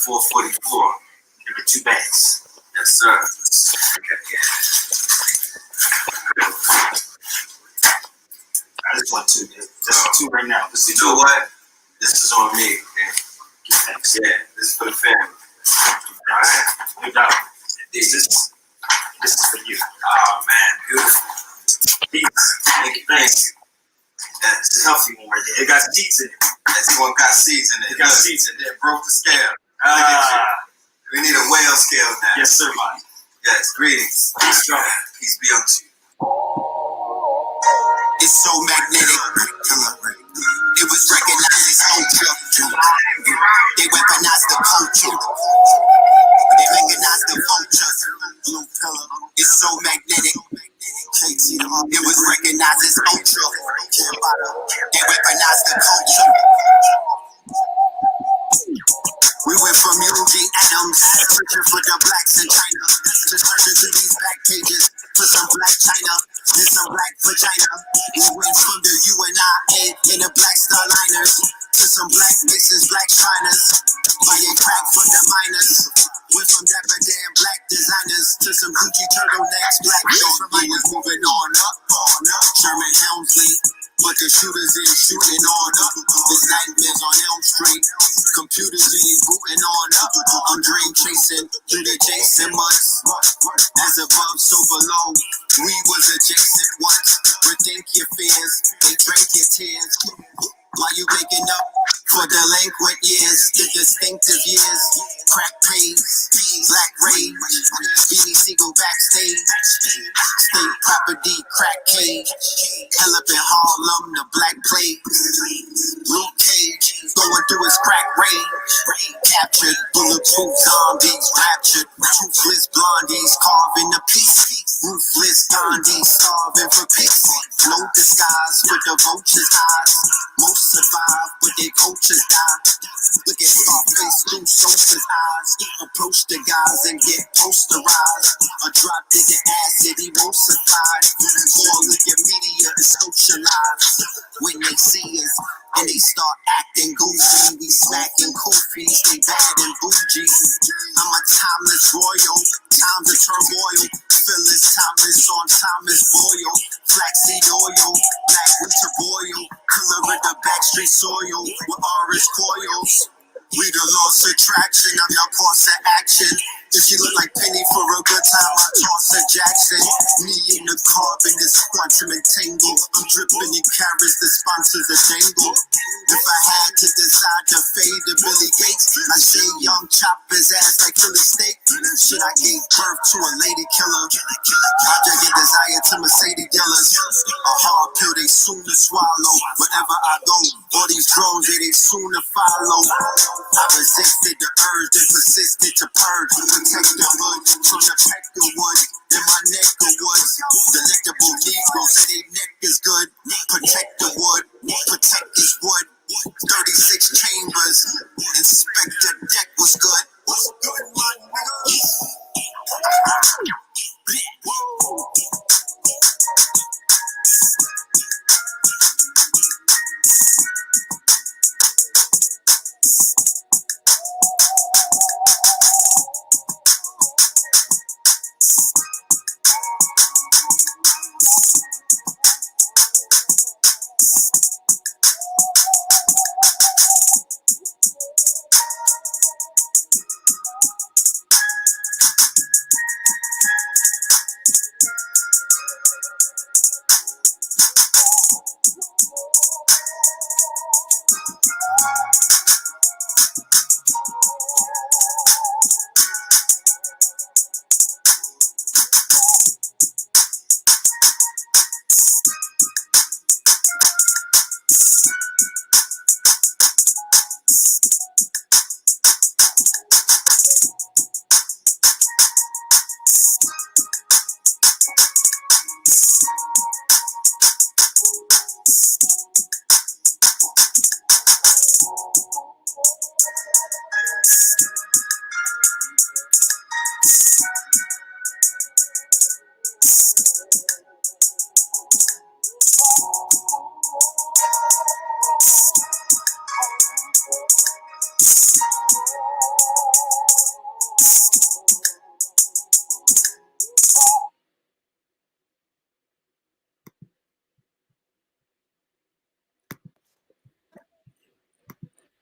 444. Give me 2 bags. Yes, sir. Okay, yeah. I just want 2. Just 2 right now. You know what? This is on me. Okay? Thanks. Yeah, this is for the family. Alright? No doubt. This is for you. Oh man, beautiful. Peace. Thank you. Yes, it's a healthy one right there. It got seeds in it. This one got seeds in it. It got seeds in it. It broke the scale. We need a whale scale now. Yes, sir, man. Yes, greetings. Peace, strong. Peace be unto you. It's so magnetic. It was recognized as ultra. They weaponized the culture. They recognized the vultures. It's so magnetic. It was recognized as ultra. They weaponized the culture. We went from using atoms, searching for the blacks in China, to searching through these back pages for some black China and some black vagina. We went from the UNIA and the black starliners to some black Masons, black Shriners, buying crack from the miners. Went from dapper damn black designers to some Gucci turtlenecks, black face reminders. Moving on up, Sherman Helmsley. But the shooters ain't shooting on up. There's nightmares on Elm Street. Computers ain't booting on up. I'm dream chasing through the Jason months. As above, so below. We was adjacent once. Rethink your fears. They drank your tears. While you waking up for delinquent years, the distinctive years, crack pays, black rage, Beanie Siegel backstage, state property, crack cage, hell up in Harlem, the black plague, Luke Cage, going through his crack rage, captured, bulletproof zombies, raptured, toothless blondies, carving a piece, ruthless Gandhi, starving for peace, no disguise with the vulture's eyes, most survive, but their coaches die. Look at Scarface through Sosa's eyes. Approach the guys and get posterized. Or dropped in the acid, emulsified. All of your media is socialized. When they see us and they start acting goofy, we smacking koofies, they bad and bougie. I'm a timeless royal, times of turmoil. Phyllis Thomas on Thomas Boyle. Flaxseed oil, black winter boil. Color of the backstreet soil with orange coils. We the lost attraction, I'm your course of action. If she look like Penny for a good time, I toss her Jackson. Me in the carbon, this quantum entangle. I'm dripping in carrots, the sponsors a jangle. If I had to decide to fade to Billy Gates, I say young chop his ass like Philly steak. Shit, I gave birth to a lady killer. I just get desire to Mercedes dealers. A hard pill they soon to swallow. Wherever I go, all these drones, they soon to follow. I resisted the urge and persisted to purge. Protect the hood from the peck of wood in my neck of woods. Delectable Negroes say they neck is good. Protect the wood, protect this wood. 36 chambers, Inspector Deck was good. What's good, my nigga?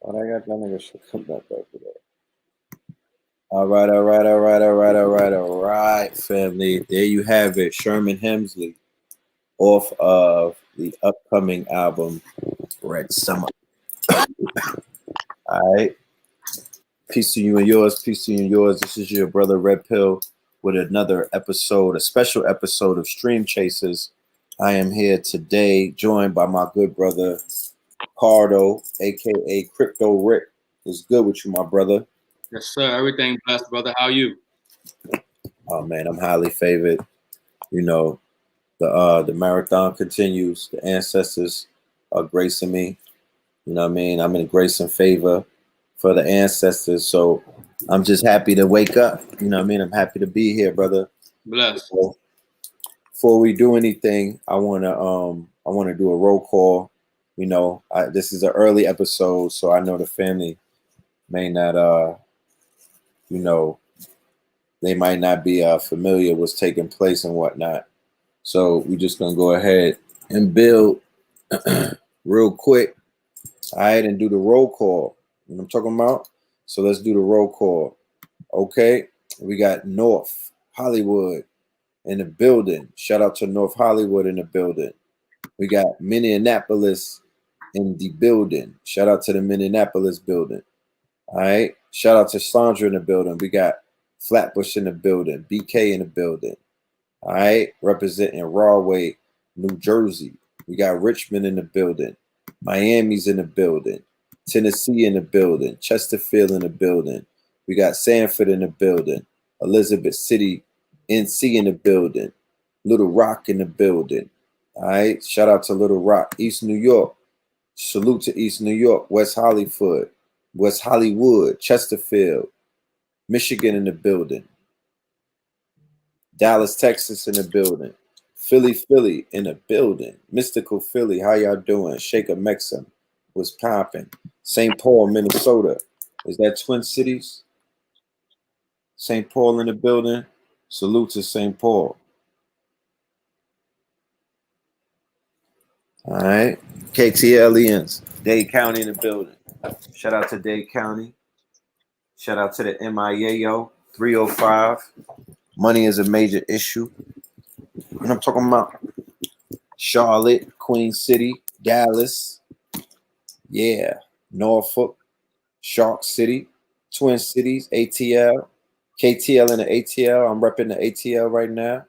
But I got that nigga should come back up with that. All right, family. There you have it. Sherman Hemsley off of the upcoming album, Red Summer. All right. Peace to you and yours. Peace to you and yours. This is your brother Red Pill with another episode, a special episode of Stream Chasers. I am here today joined by my good brother RICARDO, aka Crypto Rick. What's good with you, my brother? Yes, sir. Everything blessed, brother. How are you? Oh man, I'm highly favored. You know, the marathon continues. The ancestors are gracing me. You know what I mean? I'm in grace and favor for the ancestors. So I'm just happy to wake up. You know what I mean? I'm happy to be here, brother. Blessed. So, before we do anything, I wanna do a roll call. You know, this is an early episode, so I know the family may not you know, they might not be familiar with what's taking place and whatnot. So we're just gonna go ahead and build real quick. All right, and do the roll call. You know what I'm talking about? So let's do the roll call. Okay, we got North Hollywood in the building. Shout out to North Hollywood in the building. We got Minneapolis in the building. Shout out to the Minneapolis building. All right. Shout out to Sandra in the building. We got Flatbush in the building. BK in the building. All right. Representing Rahway, New Jersey. We got Richmond in the building. Miami's in the building. Tennessee in the building. Chesterfield in the building. We got Sanford in the building. Elizabeth City, NC in the building. Little Rock in the building. All right. Shout out to Little Rock. East New York. Salute to East New York. West Hollywood, Chesterfield, Michigan in the building. Dallas, Texas in the building. Philly in the building. Mystical Philly, how y'all doing? Shaker Mexham was popping. St. Paul, Minnesota. Is that Twin Cities? St. Paul in the building. Salute to St. Paul. All right. KTLians, Dade County in the building. Shout out to Dade County. Shout out to the MIAO 305. Money is a major issue. You know what I'm talking about? Charlotte, Queen City, Dallas. Yeah. Norfolk, Shark City, Twin Cities, ATL. KTL and the ATL. I'm repping the ATL right now.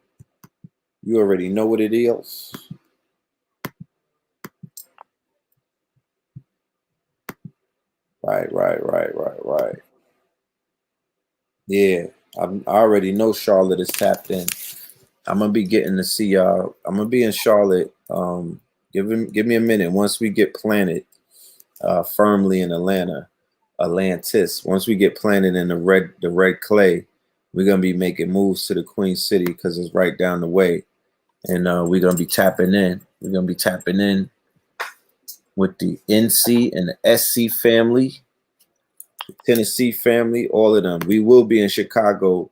You already know what it is. Right. Yeah, I already know Charlotte is tapped in. I'm gonna be getting to see y'all. I'm gonna be in Charlotte. Give me a minute. Once we get planted firmly in Atlantis. Once we get planted in the red clay, we're gonna be making moves to the Queen City because it's right down the way, and we're gonna be tapping in. We're gonna be tapping in with the NC and the SC family. Tennessee family, all of them. We will be in Chicago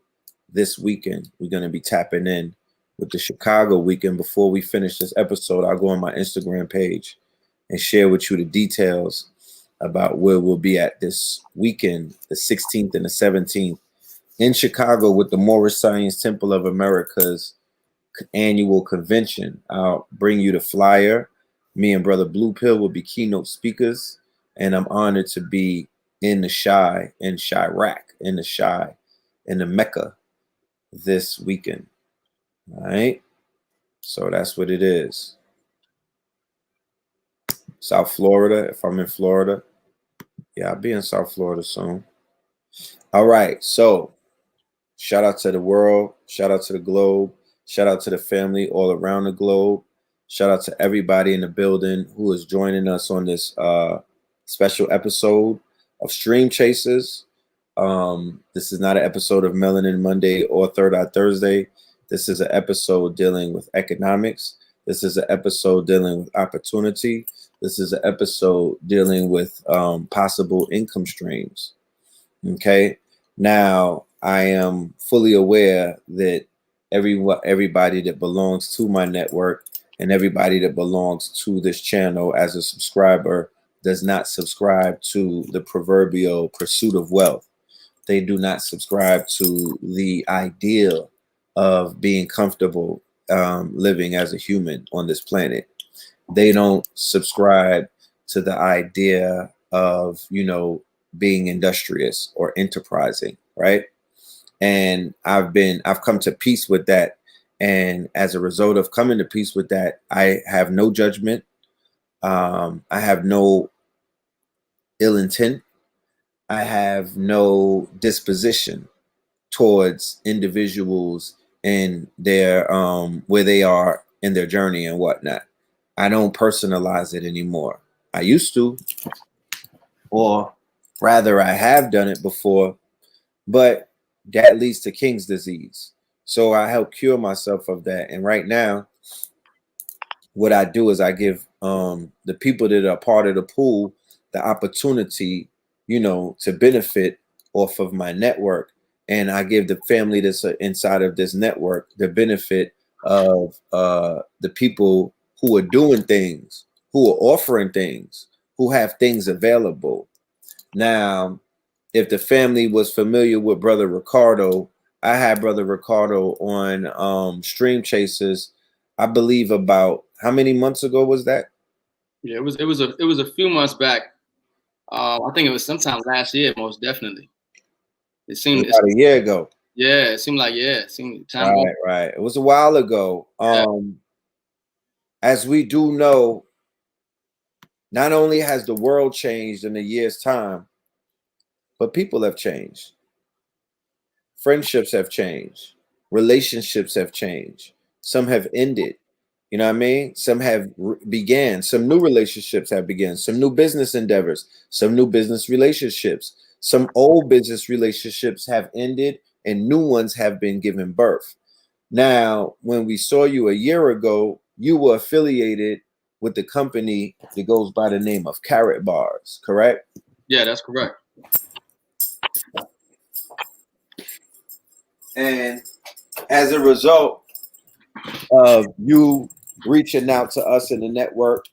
this weekend. We're going to be tapping in with the Chicago weekend. Before we finish this episode, I'll go on my Instagram page and share with you the details about where we'll be at this weekend, the 16th and the 17th in Chicago with the Morris Science Temple of America's annual convention. I'll bring you the flyer. Me and Brother Blue Pill will be keynote speakers, and I'm honored to be in the Chirac, in the Mecca this weekend. All right. So that's what it is. South Florida, if I'm in Florida. Yeah, I'll be in South Florida soon. All right. So shout out to the world. Shout out to the globe. Shout out to the family all around the globe. Shout out to everybody in the building who is joining us on this special episode of Stream Chasers. This is not an episode of Melanin Monday or Third Eye Thursday. This is an episode dealing with economics. This is an episode dealing with opportunity. This is an episode dealing with possible income streams. Okay. Now, I am fully aware that everybody that belongs to my network and everybody that belongs to this channel as a subscriber does not subscribe to the proverbial pursuit of wealth. They do not subscribe to the ideal of being comfortable living as a human on this planet. They don't subscribe to the idea of, you know, being industrious or enterprising, right? And I've come to peace with that. And as a result of coming to peace with that, I have no judgment. I have no ill intent. I have no disposition towards individuals and their where they are in their journey and whatnot. I don't personalize it anymore. I used to, or rather I have done it before, but that leads to King's disease. So I help cure myself of that. And right now, what I do is I give the people that are part of the pool the opportunity, you know, to benefit off of my network. And I give the family that's inside of this network the benefit of the people who are doing things, who are offering things, who have things available. Now, if the family was familiar with Brother Ricardo, I had Brother Ricardo on Stream Chasers, I believe about how many months ago was that? Yeah, it was a few months back. I think it was sometime last year, most definitely. It seemed about a year ago. Yeah, it seemed like it seemed time. Right. It was a while ago. Yeah. As we do know, not only has the world changed in a year's time, but people have changed. Friendships have changed. Relationships have changed. Some have ended. You know what I mean? Some have began. Some new relationships have begun. Some new business endeavors. Some new business relationships. Some old business relationships have ended and new ones have been given birth. Now, when we saw you a year ago, you were affiliated with the company that goes by the name of Karatbars, correct? Yeah, that's correct. And as a result of you reaching out to us in the network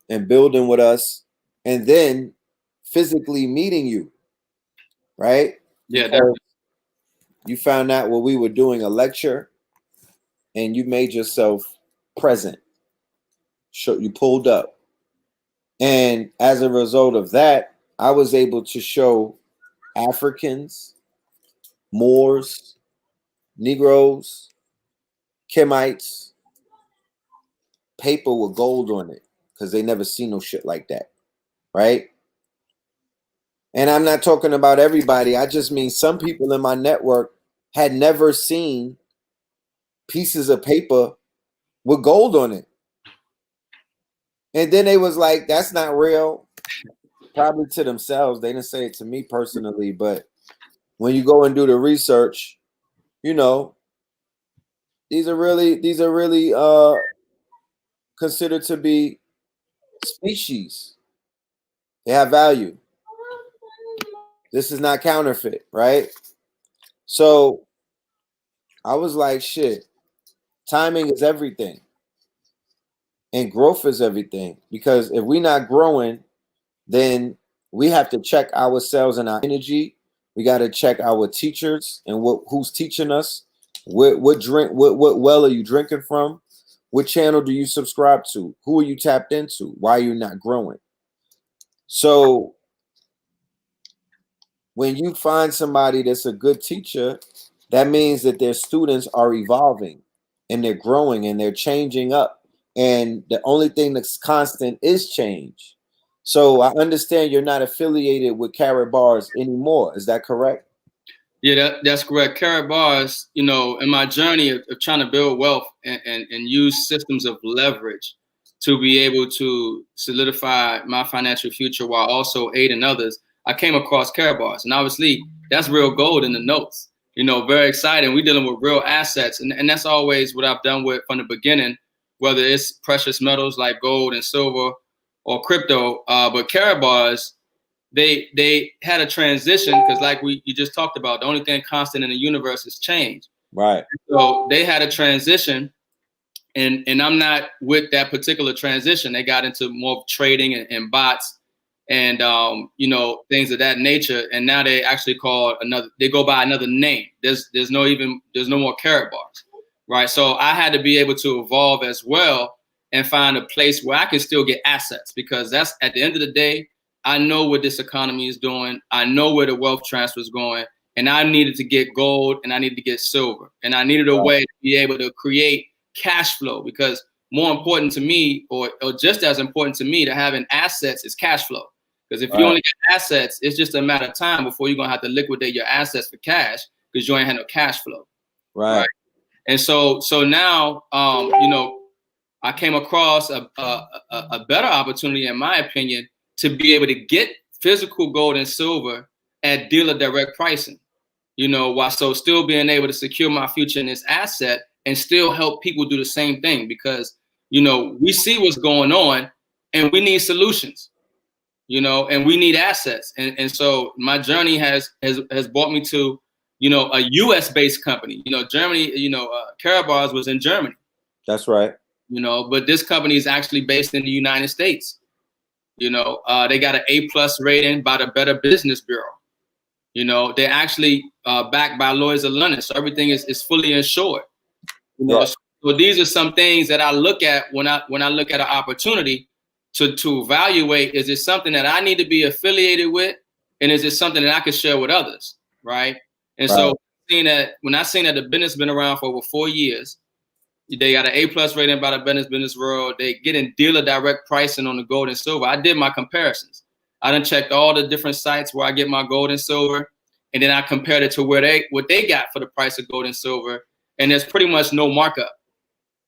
and building with us, and then physically meeting you, right? Yeah, you found out while we were doing a lecture and you made yourself present. You pulled up. And as a result of that, I was able to show Africans, Moors, Negroes, Kemites, paper with gold on it because they never seen no shit like that, right? And I'm not talking about everybody. I just mean some people in my network had never seen pieces of paper with gold on it. And then they was like, that's not real. Probably to themselves. They didn't say it to me personally, but when you go and do the research, you know, these are really considered to be species. They have value. This is not counterfeit, right? So I was like, shit, timing is everything. And growth is everything. Because if we're not growing, then we have to check ourselves and our energy. We got to check our teachers and who's teaching us. What well are you drinking from? What channel do you subscribe to? Who are you tapped into? Why are you not growing? So when you find somebody that's a good teacher, that means that their students are evolving and they're growing and they're changing up. And the only thing that's constant is change. So I understand you're not affiliated with Karatbars anymore. Is that correct? Yeah, that's correct. Karatbars, you know, in my journey of trying to build wealth and use systems of leverage to be able to solidify my financial future while also aiding others, I came across Karatbars. And obviously, that's real gold in the notes. You know, very exciting. We're dealing with real assets. And that's always what I've done with from the beginning, whether it's precious metals like gold and silver or crypto. But Karatbars, they had a transition because like you just talked about, the only thing constant in the universe is change. Right. So they had a transition and I'm not with that particular transition. They got into more trading and bots and you know, things of that nature. And now they actually they go by another name. There's no more Karatbars, right? So I had to be able to evolve as well and find a place where I can still get assets, because that's, at the end of the day, I know what this economy is doing. I know where the wealth transfer is going, and I needed to get gold and I needed to get silver, and I needed a way to be able to create cash flow, because more important to me, or just as important to me, to having assets is cash flow. Because if you only get assets, it's just a matter of time before you're gonna have to liquidate your assets for cash, because you ain't had no cash flow. Right. And so now, you know, I came across a better opportunity, in my opinion, to be able to get physical gold and silver at dealer direct pricing, you know, while still being able to secure my future in this asset and still help people do the same thing, because, you know, we see what's going on and we need solutions, you know, and we need assets. And so my journey has brought me to, you know, a US based company. You know, Germany, you know, Karatbars was in Germany. That's right. You know, but this company is actually based in the United States. You know, they got an A+ rating by the Better Business Bureau. You know, they're actually backed by Lloyd's of London, so everything is fully insured. You know, so these are some things that I look at when I look at an opportunity to evaluate: is it something that I need to be affiliated with, and is it something that I can share with others, right? And so, when I seen that the business been around for over 4 years. They got an A+ rating by the Business World. They getting dealer direct pricing on the gold and silver. I did my comparisons. I done checked all the different sites where I get my gold and silver, and then I compared it to what they got for the price of gold and silver. And there's pretty much no markup,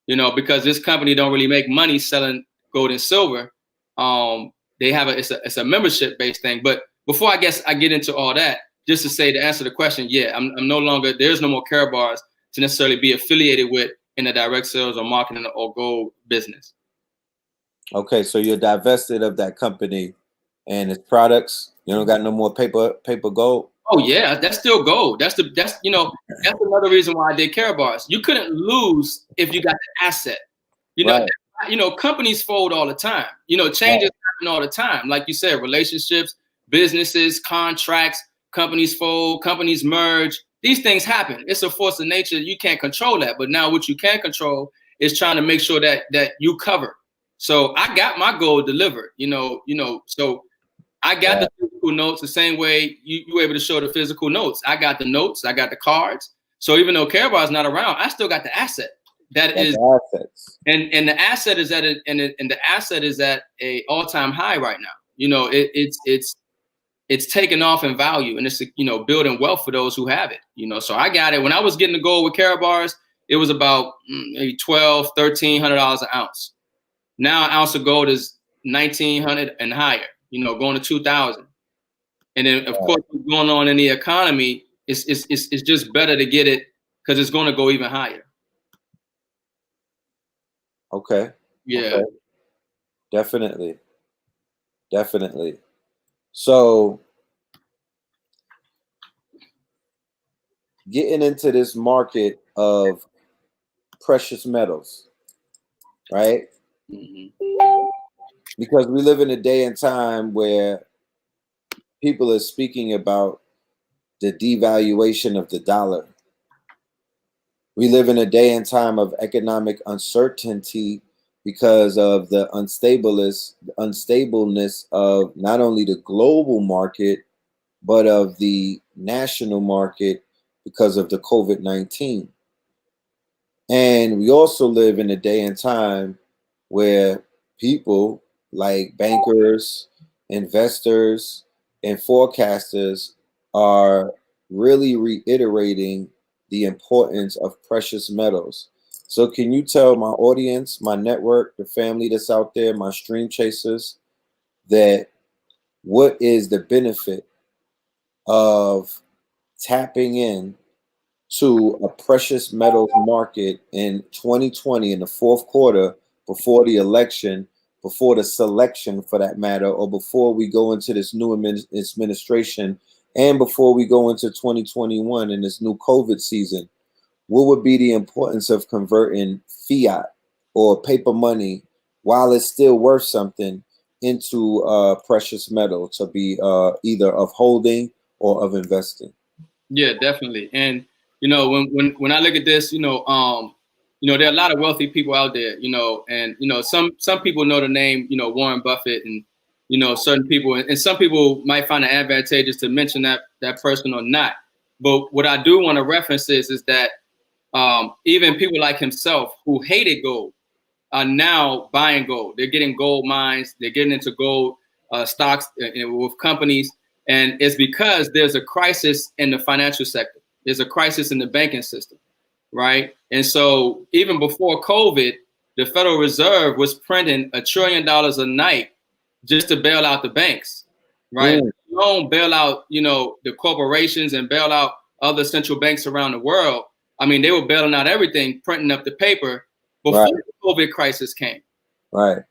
you know, because this company don't really make money selling gold and silver. They have it's a membership based thing. But before I get into all that, just to say, to answer the question, yeah, I'm no longer, there's no more Karatbars to necessarily be affiliated with in the direct sales or marketing or gold business. Okay, so you're divested of that company and its products. You don't got no more paper gold. Oh yeah, that's still gold. That's you know, that's another reason why I did Karatbars. You couldn't lose if you got the asset. You know, you know, companies fold all the time. You know, changes happen all the time. Like you said, relationships, businesses, contracts, companies fold, companies merge. These things happen. It's a force of nature. You can't control that. But now what you can control is trying to make sure that you cover. So I got my goal delivered, you know, so I got the physical notes the same way you were able to show the physical notes. I got the notes, I got the cards. So even though Karatbars is not around, I still got the asset. That's assets. And the asset is at the asset is at a all-time high right now. You know, it's taken off in value, and it's, you know, building wealth for those who have it, you know. So I got it. When I was getting the gold with Karatbars, it was about maybe $1,200-$1,300 an ounce. Now an ounce of gold is $1,900 and higher, you know, going to 2,000. And then of course, what's going on in the economy, it's just better to get it because it's going to go even higher. Okay. Yeah. Okay. Definitely. So getting into this market of precious metals, right? Mm-hmm. Because we live in a day and time where people are speaking about the devaluation of the dollar. We live in a day and time of economic uncertainty because of the unstableness of not only the global market, but of the national market because of the COVID-19. And we also live in a day and time where people like bankers, investors, and forecasters are really reiterating the importance of precious metals. So can you tell my audience, my network, the family that's out there, my stream chasers, that what is the benefit of tapping in to a precious metals market in 2020 in the fourth quarter, before the election, before the selection for that matter, or before we go into this new administration, and before we go into 2021 in this new COVID season? What would be the importance of converting fiat or paper money while it's still worth something into precious metal to be either of holding or of investing. Yeah, definitely. And you know, when I look at this, you know, there are a lot of wealthy people out there, you know, and you know, some people know the name, you know, Warren Buffett, and you know, certain people, and some people might find it advantageous to mention that person or not. But what I do want to reference is that even people like himself who hated gold are now buying gold. They're getting gold mines. They're getting into gold stocks with companies. And it's because there's a crisis in the financial sector. There's a crisis in the banking system, right? And so even before COVID, the Federal Reserve was printing $1 trillion a night just to bail out the banks, right? Don't bail out, you know, the corporations and bail out other central banks around the world. I mean, they were bailing out everything, printing up the paper before the COVID crisis came. Right.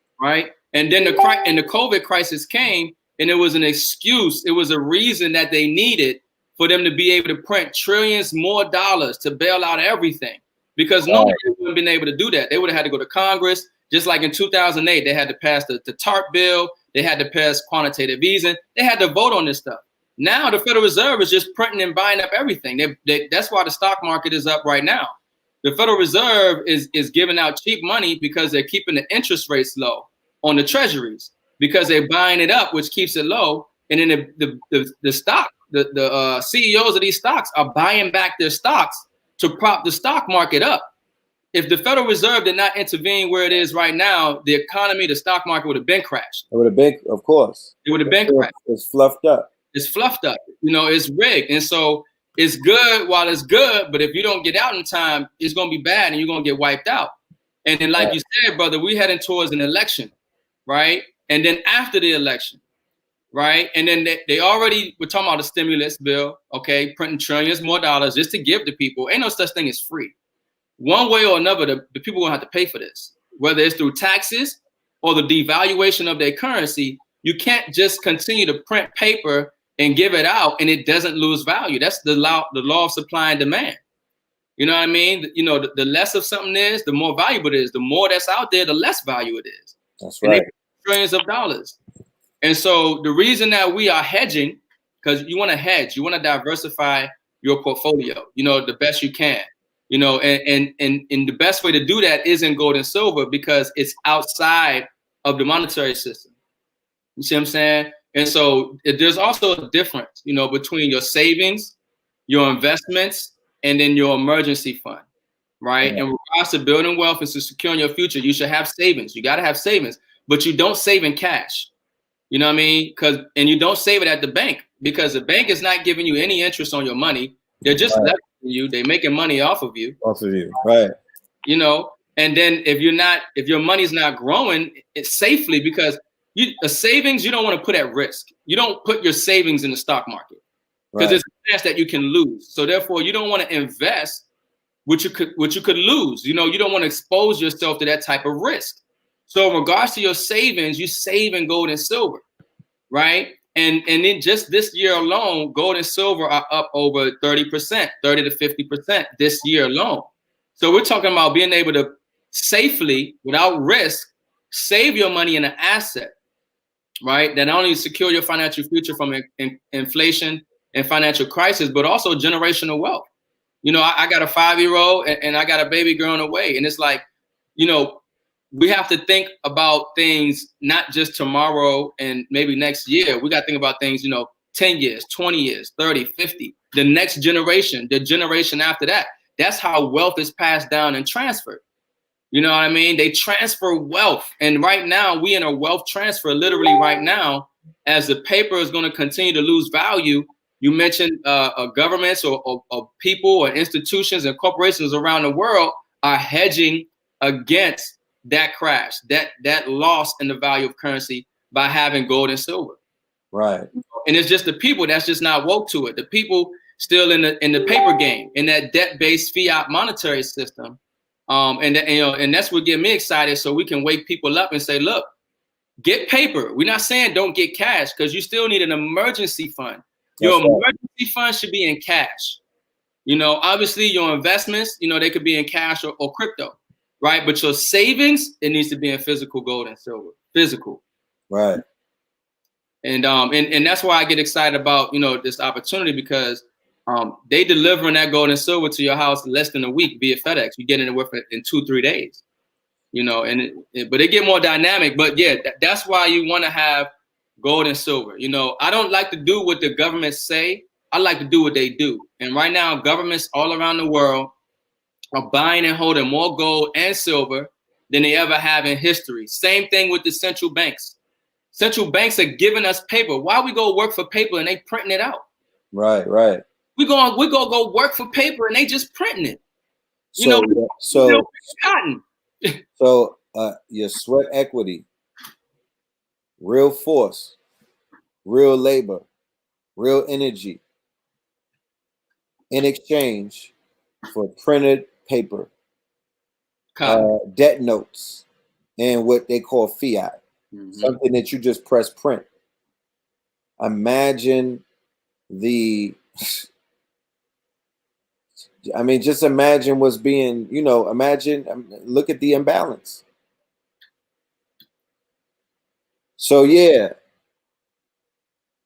And then the COVID crisis came, and it was an excuse. It was a reason that they needed for them to be able to print trillions more dollars to bail out everything, because nobody would have been able to do that. They would have had to go to Congress, just like in 2008, they had to pass the TARP bill. They had to pass quantitative easing. They had to vote on this stuff. Now the Federal Reserve is just printing and buying up everything. That's why the stock market is up right now. The Federal Reserve is giving out cheap money because they're keeping the interest rates low on the treasuries, because they're buying it up, which keeps it low. And then the CEOs of these stocks are buying back their stocks to prop the stock market up. If the Federal Reserve did not intervene where it is right now, the economy, the stock market would have been crashed. It would have been, of course. It would have been crashed. It's fluffed up. It's fluffed up. You know, it's rigged. And so it's good while it's good, but if you don't get out in time, it's going to be bad and you're going to get wiped out. And then, like you said, brother, we're heading towards an election, right? And then after the election, right? And then they already were talking about the stimulus bill, okay, printing trillions more dollars just to give to people. Ain't no such thing as free. One way or another, the people are going to have to pay for this, whether it's through taxes or the devaluation of their currency. You can't just continue to print paper and give it out and it doesn't lose value. That's the law of supply and demand. You know what I mean? You know, the less of something is, the more valuable it is. The more that's out there, the less value it is. That's right. Trillions of dollars. And so the reason that we are hedging, because you want to hedge, you want to diversify your portfolio, you know, the best you can, you know, and the best way to do that is in gold and silver, because it's outside of the monetary system. You see what I'm saying? And so there's also a difference, you know, between your savings, your investments, and then your emergency fund, right? In regards to building wealth and to securing your future, you should have savings. You got to have savings, but you don't save in cash. You know what I mean? And you don't save it at the bank, because the bank is not giving you any interest on your money. They're just leveraging you. They're making money off of you. Right. You know, and then if your money's not growing, it's safely, because a savings you don't want to put at risk. You don't put your savings in the stock market, because it's a chance that you can lose. So therefore, you don't want to invest what you could lose. You know, you don't want to expose yourself to that type of risk. So in regards to your savings, you save in gold and silver, right? And then just this year alone, gold and silver are up over 30%, 30 to 50% this year alone. So we're talking about being able to safely, without risk, save your money in an asset, right? That not only secure your financial future from inflation and financial crisis, but also generational wealth. You know, I got a 5-year-old and I got a baby girl on the way. And it's like, you know, we have to think about things not just tomorrow and maybe next year. We got to think about things, you know, 10 years, 20 years, 30, 50, the next generation, the generation after that. That's how wealth is passed down and transferred. You know what I mean? They transfer wealth. And right now, we in a wealth transfer, literally right now, as the paper is going to continue to lose value. You mentioned governments or people or institutions and corporations around the world are hedging against that crash, that loss in the value of currency by having gold and silver. Right. And it's just the people that's just not woke to it. The people still in the paper game, in that debt-based fiat monetary system. And that's what get me excited, so we can wake people up and say, look, get paper. We're not saying don't get cash, because you still need an emergency fund. Your emergency fund should be in cash. You know, obviously your investments, you know, they could be in cash or crypto, right? But your savings, it needs to be in physical gold and silver. Physical. Right. And that's why I get excited about, this opportunity, because they delivering that gold and silver to your house in less than a week via FedEx. You get it in 2-3 days, but it get more dynamic. But yeah, that's why you want to have gold and silver. I don't like to do what the government say. I like to do what they do. And right now, governments all around the world are buying and holding more gold and silver than they ever have in history. Same thing with the central banks. Central banks are giving us paper. Why we go work for paper and they printing it out? Right. Right. We go work for paper and they just printing it. Cotton. So your sweat equity, real force, real labor, real energy in exchange for printed paper, debt notes, and what they call fiat, something that you just press print. Imagine just imagine what's being, look at the imbalance. So yeah,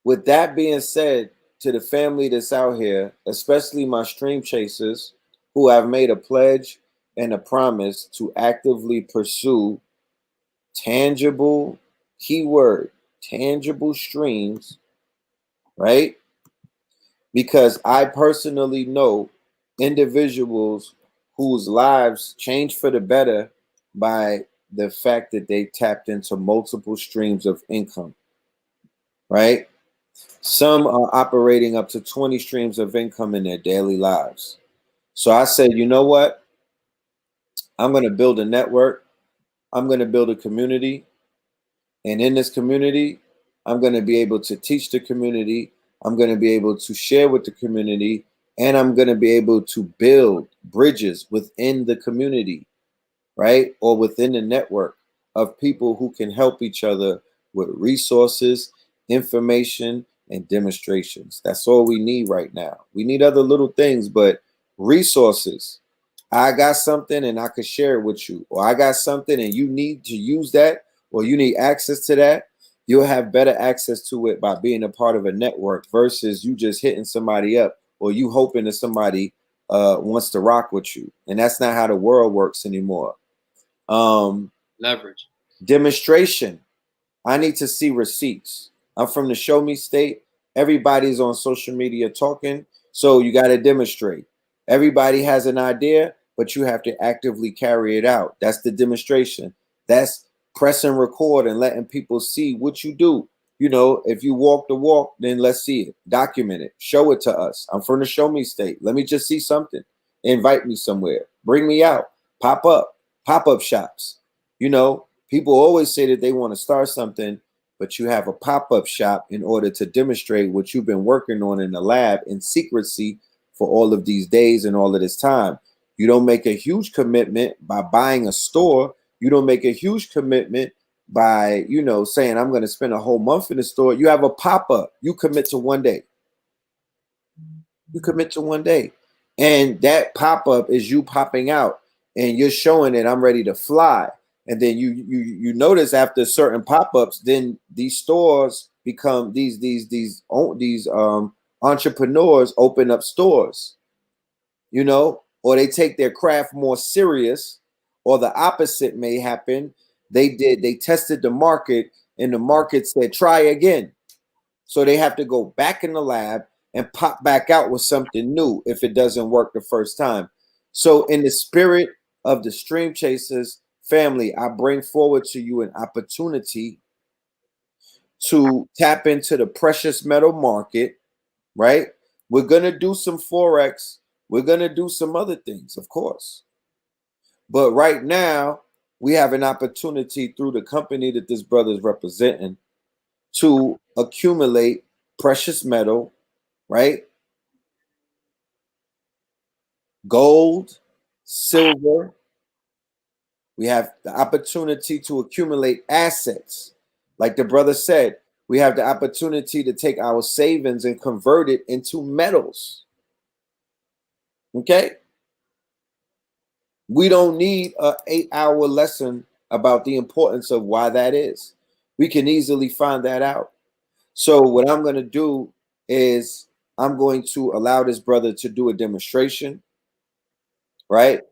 with that being said, to the family that's out here, especially my stream chasers who have made a pledge and a promise to actively pursue tangible, keyword, tangible streams, right? Because I personally know individuals whose lives changed for the better by the fact that they tapped into multiple streams of income, right? Some are operating up to 20 streams of income in their daily lives. So I said, you know what? I'm going to build a network. I'm going to build a community. And in this community, I'm going to be able to teach the community. I'm going to be able to share with the community. And I'm going to be able to build bridges within the community, right? Or within the network of people who can help each other with resources, information, and demonstrations. That's all we need right now. We need other little things, but resources. I got something and I could share it with you, or I got something and you need to use that, or you need access to that. You'll have better access to it by being a part of a network versus you just hitting somebody up or you hoping that somebody wants to rock with you. And that's not how the world works anymore. Leverage. Demonstration. I need to see receipts. I'm from the show me state. Everybody's on social media talking, so you got to demonstrate. Everybody has an idea, but you have to actively carry it out. That's the demonstration. That's press and record and letting people see what you do. If you walk the walk, then let's see it. Document it. Show it to us. I'm from the show me state. Let me just see something. Invite me somewhere. Bring me out. Pop-up shops. People always say that they want to start something, but you have a pop-up shop in order to demonstrate what you've been working on in the lab in secrecy for all of these days and all of this time. You don't make a huge commitment by buying a store. You don't make a huge commitment by, saying I'm going to spend a whole month in the store. You have a pop-up. You commit to one day. And that pop-up is you popping out and you're showing that I'm ready to fly. And then you notice after certain pop-ups, then these stores become these entrepreneurs open up stores, or they take their craft more serious, or the opposite may happen. They tested the market and the market said, try again. So they have to go back in the lab and pop back out with something new if it doesn't work the first time. So in the spirit of the Stream Chasers family, I bring forward to you an opportunity to tap into the precious metal market, right? We're going to do some Forex. We're going to do some other things, of course. But right now, we have an opportunity through the company that this brother is representing to accumulate precious metal, right? Gold, silver. We have the opportunity to accumulate assets. Like the brother said, we have the opportunity to take our savings and convert it into metals. Okay? We don't need an 8-hour lesson about the importance of why that is. We can easily find that out. So what I'm going to do is I'm going to allow this brother to do a demonstration, right?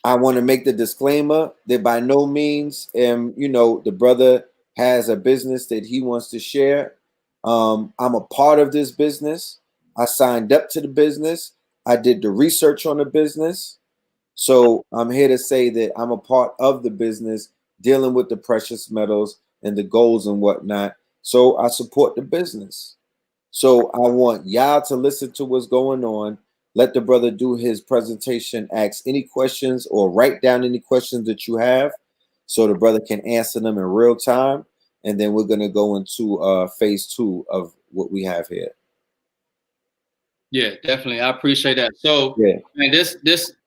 I want to make the disclaimer that by no means the brother has a business that he wants to share. I'm a part of this business. I signed up to the business. I did the research on the business. So I'm here to say that I'm a part of the business dealing with the precious metals and the golds and whatnot. So I support the business. So I want y'all to listen to what's going on. Let the brother do his presentation, ask any questions or write down any questions that you have so the brother can answer them in real time. And then we're going to go into phase 2 of what we have here. Yeah, definitely. I appreciate that. So, yeah. And this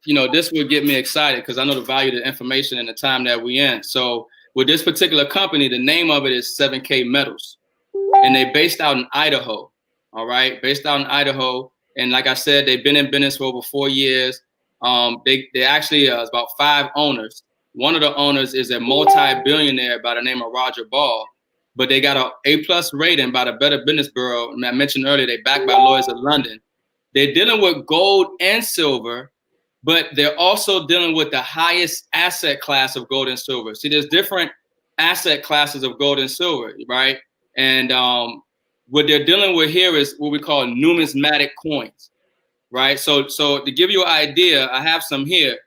would get me excited because I know the value of the information and the time that we in. So with this particular company, the name of it is 7K Metals, and they based out in Idaho. All right, based out in Idaho. And like I said, they've been in business for over 4 years. They actually it's about 5 owners. One of the owners is a multi-billionaire by the name of Roger Ball, but they got an A+ rating by the Better Business Bureau. And I mentioned earlier, they backed by Lloyd's of London. They're dealing with gold and silver, but they're also dealing with the highest asset class of gold and silver. See, there's different asset classes of gold and silver, right? And what they're dealing with here is what we call numismatic coins, right? So to give you an idea, I have some here,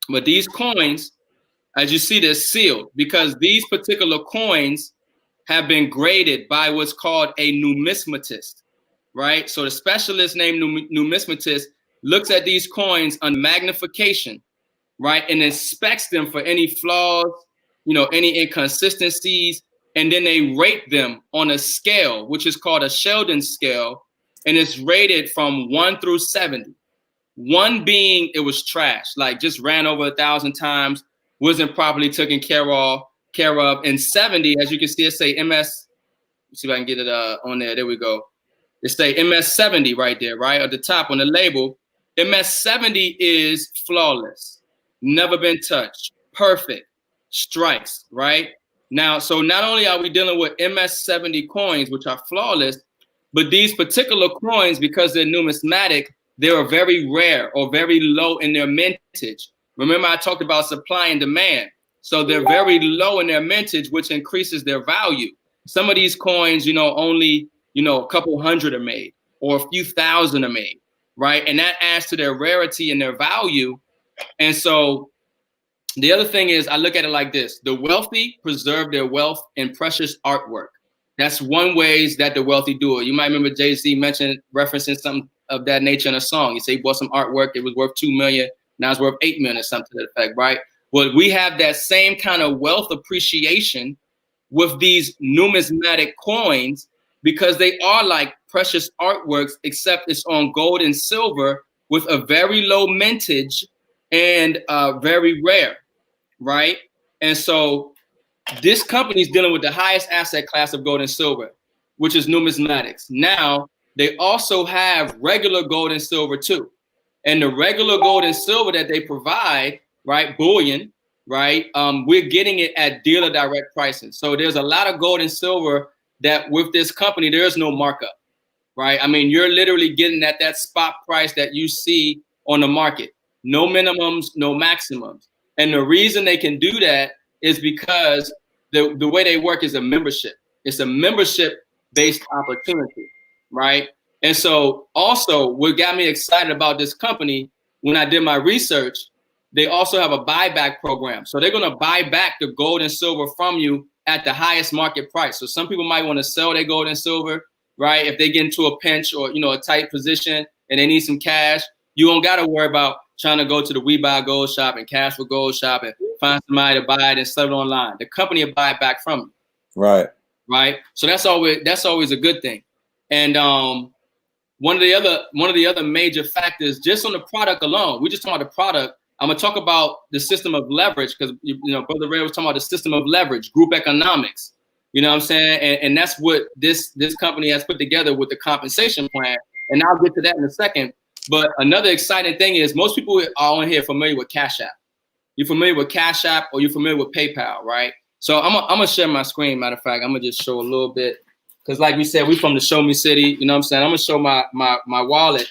but these coins, as you see, they're sealed because these particular coins have been graded by what's called a numismatist, right? So the specialist named numismatist looks at these coins on magnification, right? And inspects them for any flaws, any inconsistencies. And then they rate them on a scale, which is called a Sheldon scale. And it's rated from 1 through 70. 1 being it was trash, like just ran over 1,000 times, wasn't properly taken care of. And 70, as you can see, it say MS. Let's see if I can get it on there. There we go. It say MS70 right there, right at the top on the label. MS70 is flawless, never been touched, perfect, strikes, right? Now, so not only are we dealing with MS70 coins, which are flawless, but these particular coins, because they're numismatic, they are very rare or very low in their mintage. Remember, I talked about supply and demand. So they're very low in their mintage, which increases their value. Some of these coins, only, a couple hundred are made or a few thousand are made, right? And that adds to their rarity and their value. And so the other thing is, I look at it like this. The wealthy preserve their wealth in precious artwork. That's one ways that the wealthy do it. You might remember Jay-Z referencing something of that nature in a song. You say he bought some artwork, it was worth $2 million, now it's worth $8 million or something to that effect, right? Well, we have that same kind of wealth appreciation with these numismatic coins because they are like precious artworks, except it's on gold and silver with a very low mintage and very rare, right? And so this company is dealing with the highest asset class of gold and silver, which is numismatics. Now, they also have regular gold and silver too. And the regular gold and silver that they provide, right, bullion, right, we're getting it at dealer direct pricing. So there's a lot of gold and silver that with this company, there's no markup, right? I mean, you're literally getting at that spot price that you see on the market. No minimums, no maximums. And the reason they can do that is because the way they work is a membership. It's a membership-based opportunity, right? And so also what got me excited about this company, when I did my research, they also have a buyback program. So they're going to buy back the gold and silver from you at the highest market price. So some people might want to sell their gold and silver, right? If they get into a pinch or, a tight position and they need some cash, you don't got to worry about trying to go to the We Buy Gold shop and Cash for Gold shop and find somebody to buy it and sell it online. The company will buy it back from you. Right. Right. So that's always a good thing. And one of the other major factors, just on the product alone, we just talking about the product. I'm gonna talk about the system of leverage because Brother Ray was talking about the system of leverage, group economics. You know what I'm saying? And that's what this company has put together with the compensation plan. And I'll get to that in a second. But another exciting thing is most people are on here familiar with Cash App. You're familiar with Cash App or you're familiar with PayPal, right? So I'm gonna share my screen. Matter of fact, I'm gonna just show a little bit because, like we said, we from the Show Me City. You know what I'm saying? I'm gonna show my wallet,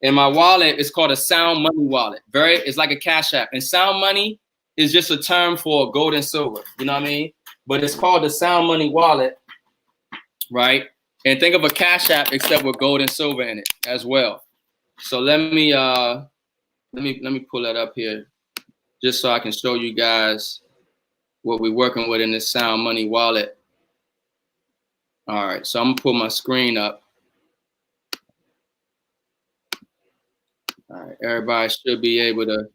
and my wallet is called a Sound Money wallet. It's like a Cash App, and Sound Money is just a term for gold and silver. You know what I mean? But it's called the Sound Money wallet, right? And think of a Cash App except with gold and silver in it as well. So let me pull that up here, just so I can show you guys what we're working with in this Sound Money wallet. All right, so I'm gonna pull my screen up. All right, everybody should be able to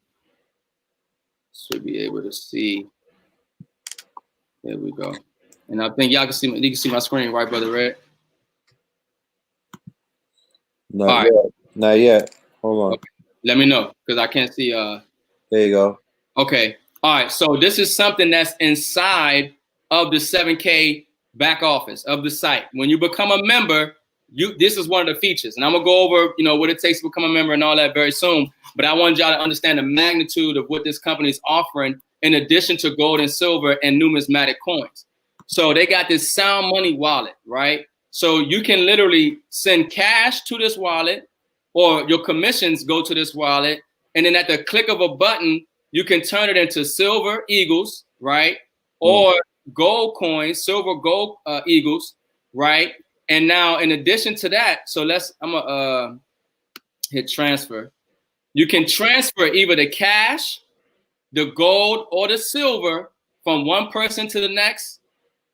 see. There we go. And I think y'all can see you can see my screen, right, Brother Red? Not yet. Not yet. Hold on. Okay. Let me know because I can't see. There you go. Okay. All right. So this is something that's inside of the 7K back office of the site. When you become a member, this is one of the features, and I'm gonna go over what it takes to become a member and all that very soon. But I want y'all to understand the magnitude of what this company is offering in addition to gold and silver and numismatic coins. So they got this Sound Money wallet, right? So you can literally send cash to this wallet, or your commissions go to this wallet, and then at the click of a button, you can turn it into silver eagles, right? Or gold coins, silver gold eagles, right? And now in addition to that, so I'm gonna hit transfer. You can transfer either the cash, the gold, or the silver from one person to the next,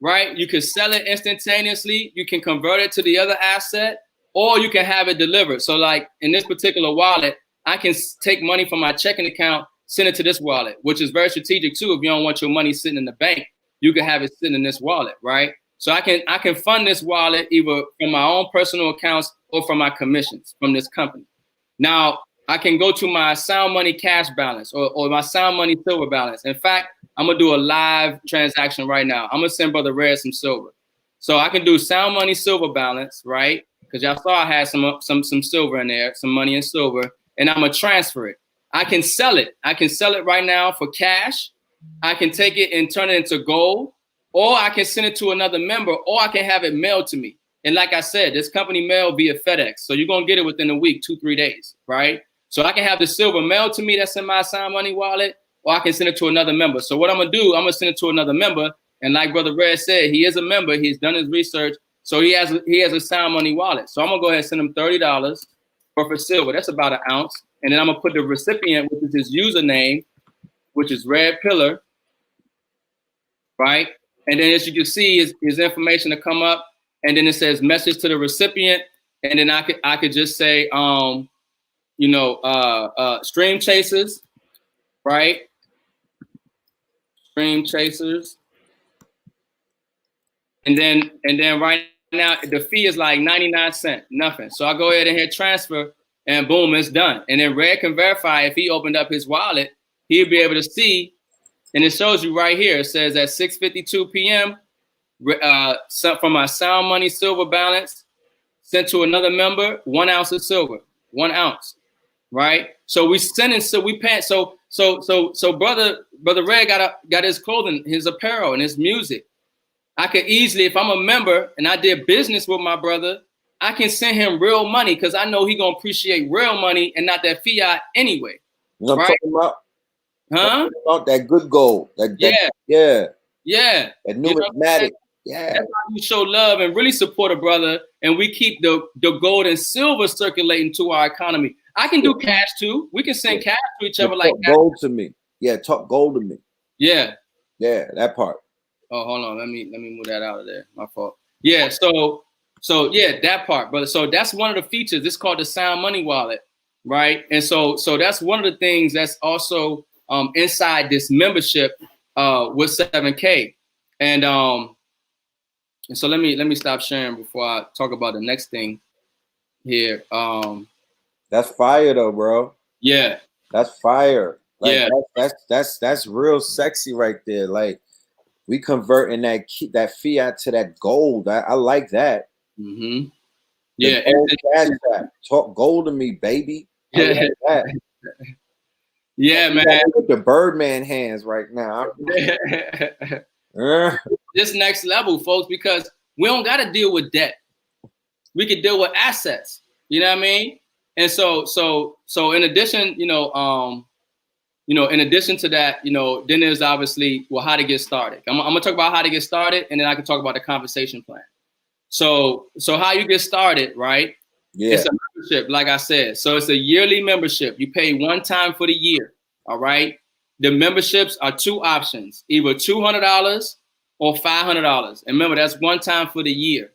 right? You can sell it instantaneously. You can convert it to the other asset, or you can have it delivered. So like in this particular wallet, I can take money from my checking account, send it to this wallet, which is very strategic too. If you don't want your money sitting in the bank, you can have it sitting in this wallet, right? So I can fund this wallet either from my own personal accounts or from my commissions from this company. Now, I can go to my Sound Money cash balance or my Sound Money silver balance. In fact, I'm gonna do a live transaction right now. I'm gonna send Brother Red some silver. So I can do Sound Money silver balance, right? Because y'all saw I had some silver in there, some money in silver, and I'm gonna transfer it. I can sell it. I can sell it right now for cash. I can take it and turn it into gold, or I can send it to another member, or I can have it mailed to me. And like I said, this company mailed via FedEx. So you're gonna get it within a week, 2-3 days, right? So I can have the silver mailed to me that's in my Sound Money wallet, or I can send it to another member. So what I'm gonna do, I'm gonna send it to another member. And like Brother Red said, he is a member, he's done his research. So he has a Sound Money wallet. So I'm gonna go ahead and send him $30 for silver. That's about an ounce. And then I'm gonna put the recipient, which is his username, which is Red Pillar, right? And then as you can see, his information to come up, and then it says message to the recipient, and then I could just say STREAMCHASERZ, right? STREAMCHASERZ. And then right now the fee is like 99 cents, nothing. So I go ahead and hit transfer, and boom, it's done. And then Red can verify if he opened up his wallet, he'll be able to see, and it shows you right here. It says at 6:52 p.m. From my Sound Money silver balance sent to another member, 1 ounce of silver, 1 ounce, right? So we sending, so we pay. So brother Red got his clothing, his apparel, and his music. I could easily, if I'm a member and I did business with my brother, I can send him real money because I know he gonna appreciate real money and not that fiat anyway. You know what I'm talking about? Huh? I'm talking about that good gold. Yeah. That numismatic. Yeah. That's how you show love and really support a brother, and we keep the gold and silver circulating to our economy. I can do cash too. We can send cash to each other like that. Gold to me. Yeah, talk gold to me. Yeah. Yeah, that part. Oh, hold on. Let me move that out of there. My fault. Yeah. So yeah, that part, brother. So that's one of the features. It's called the Sound Money wallet, right? And so that's one of the things that's also inside this membership with 7K. And so let me stop sharing before I talk about the next thing here. That's fire though, bro. Yeah. That's fire. Like, yeah. That's real sexy right there. Like, we converting that fiat to that gold. I like that. Mm-hmm. Yeah. Talk gold to me, baby. Yeah. Like that. Yeah, man. With the Birdman hands right now. this next level, folks, because we don't got to deal with debt. We can deal with assets. You know what I mean? And so in addition, in addition to that, then there's obviously, well, how to get started. I'm gonna talk about how to get started, and then I can talk about the compensation plan. So how you get started, right? Yeah. It's a membership, like I said. So it's a yearly membership. You pay one time for the year. All right. The memberships are two options, either $200 or $500. And remember, that's one time for the year.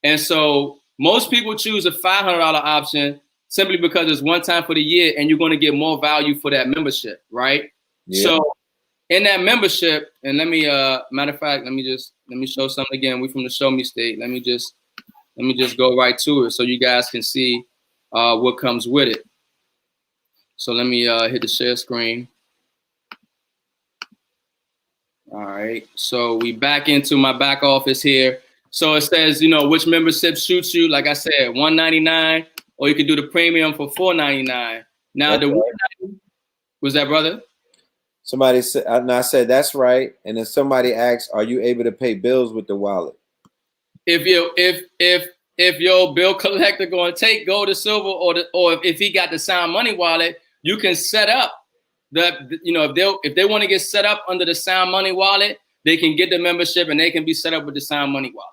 And so most people choose a $500 option simply because it's one time for the year and you're going to get more value for that membership, right? Yeah. So in that membership, and let me, matter of fact, let me show something again. We from the Show Me State. Let me just go right to it so you guys can see what comes with it. So let me hit the share screen. All right, so we back into my back office here. So it says, which membership suits you. Like I said, $199, or you can do the premium for $499. Now, that's right. Was that, brother? Somebody said, and I said, that's right. And then somebody asked, are you able to pay bills with the wallet? If your bill collector going to go to silver, or if he got the Sound Money wallet, you can set up if they want to get set up under the Sound Money wallet, they can get the membership and they can be set up with the Sound Money wallet.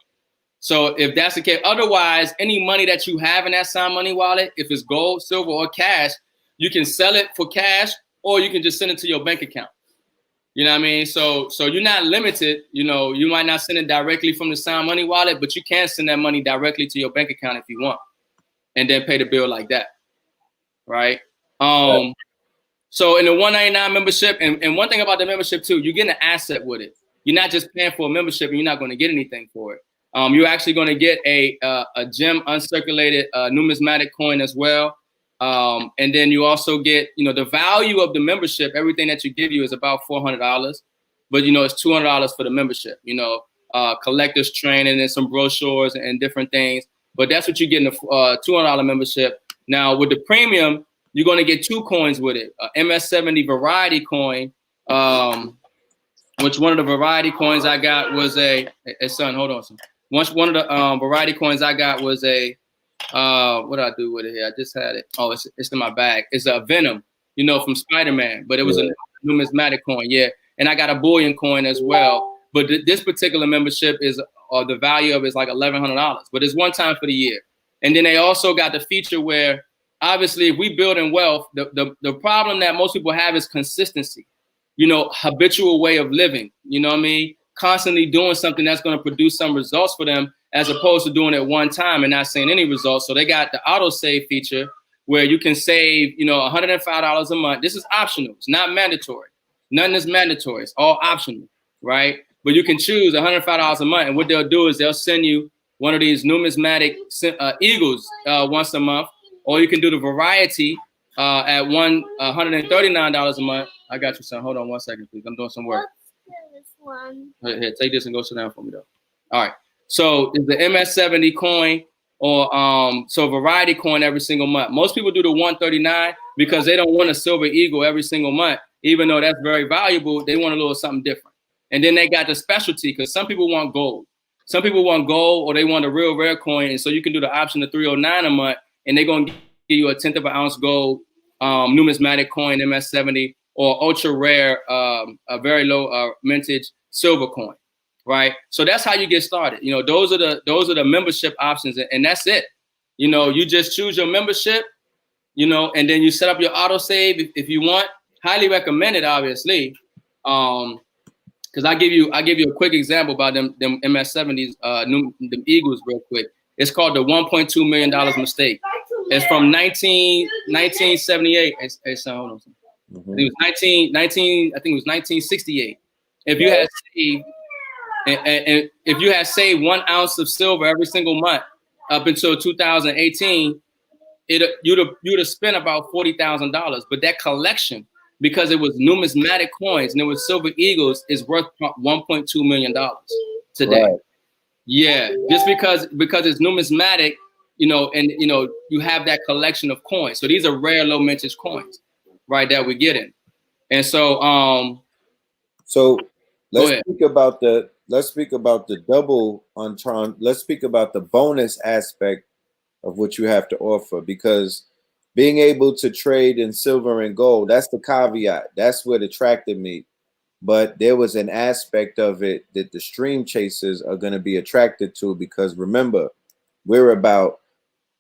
So if that's the case, otherwise, any money that you have in that Sound Money wallet, if it's gold, silver, or cash, you can sell it for cash, or you can just send it to your bank account. You know what I mean? So you're not limited. You might not send it directly from the Sound Money wallet, but you can send that money directly to your bank account if you want, and then pay the bill like that, right? So in the $199 membership, and one thing about the membership too, you get an asset with it. You're not just paying for a membership and you're not going to get anything for it. You're actually going to get a gem uncirculated numismatic coin as well. And then you also get, the value of the membership. Everything that you give you is about $400, but it's $200 for the membership. Collectors training and some brochures and different things. But that's what you get in the $200 membership. Now with the premium, you're going to get two coins with it. MS70 variety coin, which one of the variety coins I got was son, hold on. Son. One of the variety coins I got was what do I do with it here? I just had it. Oh, it's in my bag. It's a Venom, from Spider-Man, but it was a numismatic coin. Yeah. And I got a bullion coin as well. But this particular membership is, the value of it is like $1,100, but it's one time for the year. And then they also got the feature where, obviously, if we build in wealth, the problem that most people have is consistency, habitual way of living, what I mean? Constantly doing something that's going to produce some results for them, as opposed to doing it one time and not seeing any results. So they got the auto save feature where you can save, $105 a month. This is optional. It's not mandatory. Nothing is mandatory. It's all optional, right? But you can choose $105 a month. And what they'll do is they'll send you one of these numismatic eagles once a month. Or you can do the variety at $139 a month. I got you, son. Hold on 1 second, please. I'm doing some work. This one. Here, take this and go sit down for me, though. All right. So it's the MS70 coin, or so variety coin every single month. Most people do the $139 because they don't want a silver eagle every single month, even though that's very valuable. They want a little something different. And then they got the specialty because some people want gold. Some people want gold, or they want a real rare coin. And so you can do the option of $309 a month. And they're going to give you a 1/10 of an ounce gold numismatic coin, MS70, or ultra rare, a very low mintage silver coin, right? So that's how you get started. Those are the membership options, and that's it. You just choose your membership, and then you set up your auto save if you want. Highly recommend it, obviously, because I give you a quick example about them MS70s, them Eagles, real quick. It's called the $1.2 million mistake. It's from 1978. Hey, son, hold on. Mm-hmm. It was 1968. If you had saved, and if you had saved 1 ounce of silver every single month up until 2018, you'd have spent about $40,000. But that collection, because it was numismatic coins and it was silver eagles, is worth $1.2 million today. Right. Yeah, just because it's numismatic, and you have that collection of coins. So these are rare low mintage coins, right, that we get in. And so let's speak about the double entendre. Let's speak about the bonus aspect of what you have to offer, because being able to trade in silver and gold, that's the caveat. That's what attracted me. But there was an aspect of it that the stream chasers are going to be attracted to, because remember, we're about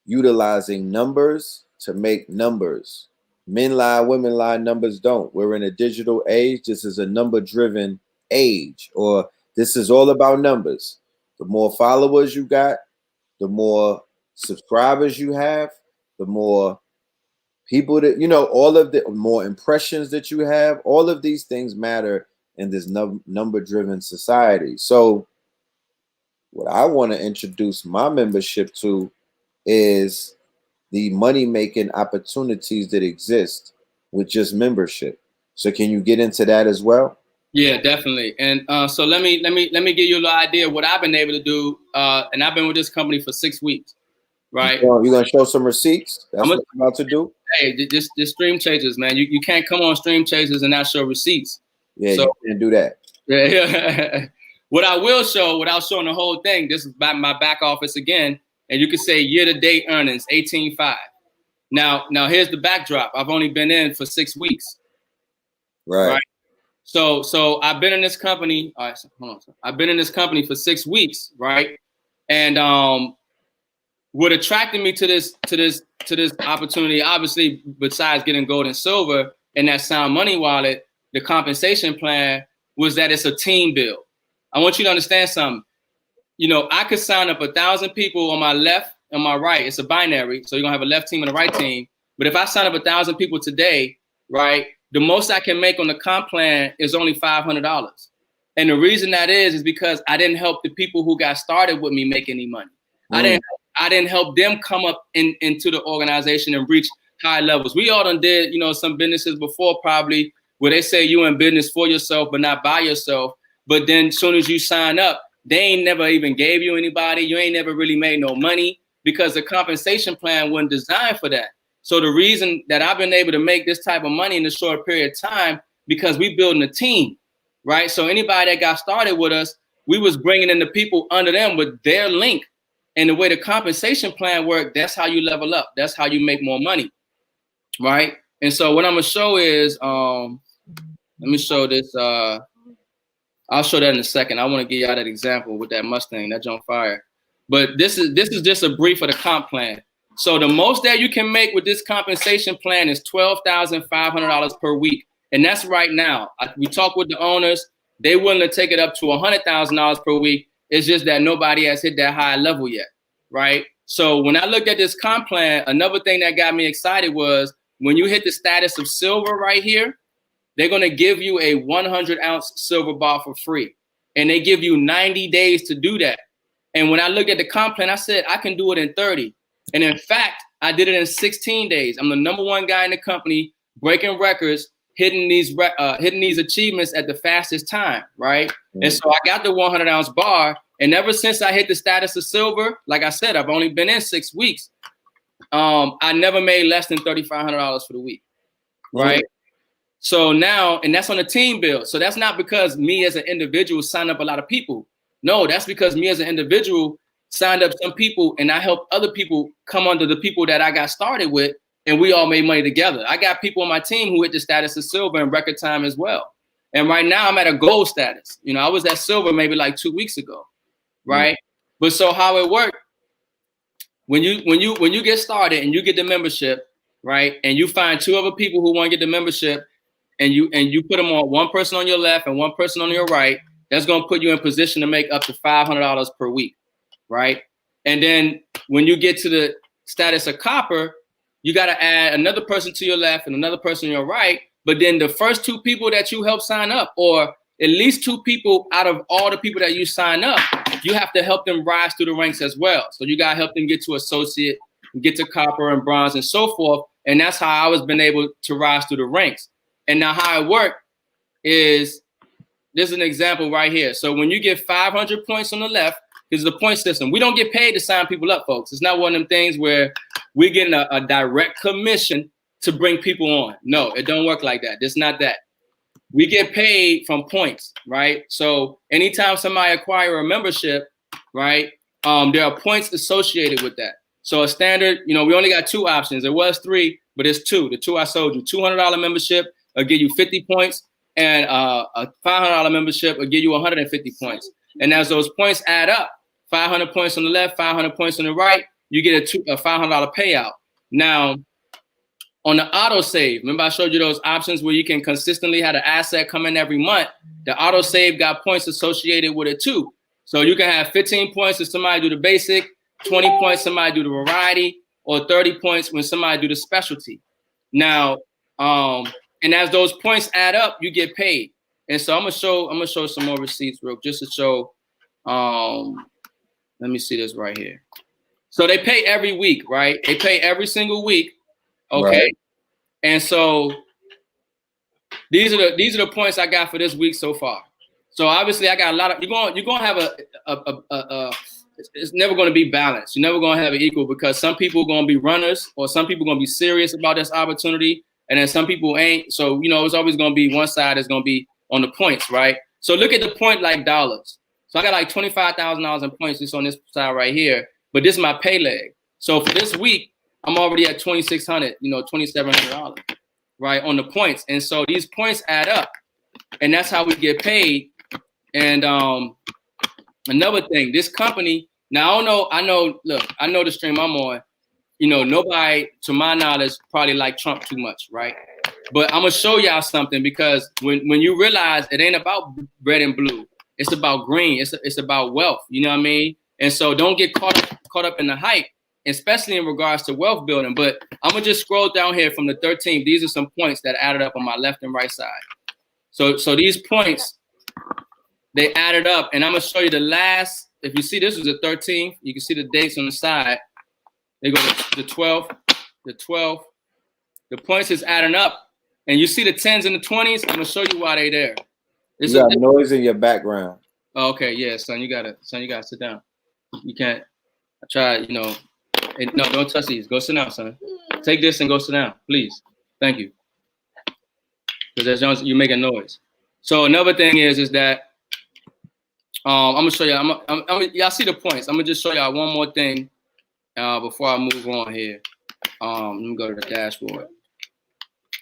utilizing numbers to make numbers. Men lie, women lie, numbers don't. We're in a digital age. This is a number-driven age, or this is all about numbers. The more followers you got, the more subscribers you have, the more people that, all of the more impressions that you have, all of these things matter in this number-driven society. So what I want to introduce my membership to is the money-making opportunities that exist with just membership. So can you get into that as well? Yeah, definitely. And so let me give you a little idea of what I've been able to do. And I've been with this company for 6 weeks, right? You're gonna show some receipts? That's what I'm about to do. Hey, just StreamChasers, man. You can't come on StreamChasers and not show receipts. Yeah, so, you can't do that. Yeah. What I will show, without showing the whole thing, this is my back office again, and you can say year-to-date earnings, 18.5. Now here's the backdrop. I've only been in for 6 weeks. Right. So I've been in this company. All right, so hold on. I've been in this company for 6 weeks, right? And what attracted me to this opportunity, obviously, besides getting gold and silver and that sound money wallet, the compensation plan, was that it's a team build. I want you to understand something. I could sign up 1,000 people on my left and my right. It's a binary, so you're gonna have a left team and a right team. But if I sign up 1,000 people today, right, the most I can make on the comp plan is only $500. And the reason that is because I didn't help the people who got started with me make any money. I didn't help them come up into the organization and reach high levels. We all done did, some businesses before, probably, where they say you in business for yourself, but not by yourself. But then as soon as you sign up, they ain't never even gave you anybody. You ain't never really made no money, because the compensation plan wasn't designed for that. So the reason that I've been able to make this type of money in a short period of time, because we building a team, right? So anybody that got started with us, we was bringing in the people under them with their link. And the way the compensation plan worked, that's how you level up. That's how you make more money, right? And so what I'm gonna show is, let me show this. I'll show that in a second. I want to give y'all that example with that Mustang, that's on fire. But this is just a brief of the comp plan. So the most that you can make with this compensation plan is $12,500 per week. And that's right now. We talk with the owners. They willing to take it up to $100,000 per week. It's just that nobody has hit that high level yet, right? So when I looked at this comp plan, another thing that got me excited was when you hit the status of silver right here, they're going to give you a 100-ounce silver bar for free. And they give you 90 days to do that. And when I looked at the comp plan, I said, I can do it in 30. And in fact, I did it in 16 days. I'm the #1 guy in the company, breaking records, hitting these achievements at the fastest time, right? Mm-hmm. And so I got the 100-ounce bar. And ever since I hit the status of silver, like I said, I've only been in 6 weeks. I never made less than $3,500 for the week, right? Mm-hmm. So now, and that's on a team build. So that's not because me as an individual signed up a lot of people. No, that's because me as an individual signed up some people, and I helped other people come under the people that I got started with, and we all made money together. I got people on my team who hit the status of silver in record time as well. And right now I'm at a gold status. I was at silver maybe like 2 weeks ago, right? Mm-hmm. But so how it worked, when you get started and you get the membership, right, and you find 2 other people who want to get the membership, and you put them on, one person on your left and one person on your right, that's going to put you in position to make up to $500 per week, right? And then when you get to the status of copper, you got to add another person to your left and another person on your right. But then the first 2 people that you help sign up, or at least 2 people out of all the people that you sign up, you have to help them rise through the ranks as well. So you got to help them get to associate, get to copper and bronze and so forth. And that's how I was been able to rise through the ranks. And now how it worked is, this is an example right here. So when you get 500 points on the left, this is the point system. We don't get paid to sign people up, folks. It's not one of them things where we're getting a direct commission to bring people on. No, it don't work like that. It's not that. we get paid from points, right? So anytime somebody acquire a membership, right, there are points associated with that. So a standard, we only got 2 options. It was 3, but it's 2. The 2 I sold you. $200 membership will give you 50 points, and a $500 membership will give you 150 points. And as those points add up, 500 points on the left, 500 points on the right, you get a $500 payout. Now, on the auto save, remember I showed you those options where you can consistently have an asset come in every month. The auto save got points associated with it too. So you can have 15 points if somebody do the basic, 20 points somebody do the variety, or 30 points when somebody do the specialty. Now, and as those points add up, you get paid. And so I'm gonna show some more receipts real just to show. Let me see this right here. So they pay every week, right? They pay every single week. Okay. Right. And so these are the points I got for this week so far. So obviously I got a lot of, you're gonna have it's never gonna be balanced. You're never gonna have it equal because some people are gonna be runners or some people are gonna be serious about this opportunity and then some people ain't. So, it's always gonna be one side is gonna be on the points, right? So look at the point like dollars. So I got like $25,000 in points just on this side right here, but this is my pay leg. So for this week, I'm already at $2,600, $2,700, right, on the points. And so these points add up, and that's how we get paid. And another thing, this company, now I know the stream I'm on, nobody, to my knowledge, probably like Trump too much, right? But I'm going to show y'all something because when you realize it ain't about red and blue, it's about green, it's about wealth, you know what I mean? And so don't get caught up in the hype, especially in regards to wealth building. But I'm gonna just scroll down here from the 13th. These are some points that added up on my left and right side. So these points, they added up, and I'm gonna show you the last. If you see, this was the 13th. You can see the dates on the side. They go to the 12th, the 12th. The points is adding up, and you see the 10s and the 20s. I'm gonna show you why they there. You got noise in your background. Oh, okay, yeah, son, you gotta sit down. You can't. I tried, no, don't touch these. Go sit down, son. Take this and go sit down, please. Thank you. Because as you're making noise. So another thing is that I'm gonna show you. Y'all see the points. I'm gonna just show y'all one more thing before I move on here. Let me go to the dashboard.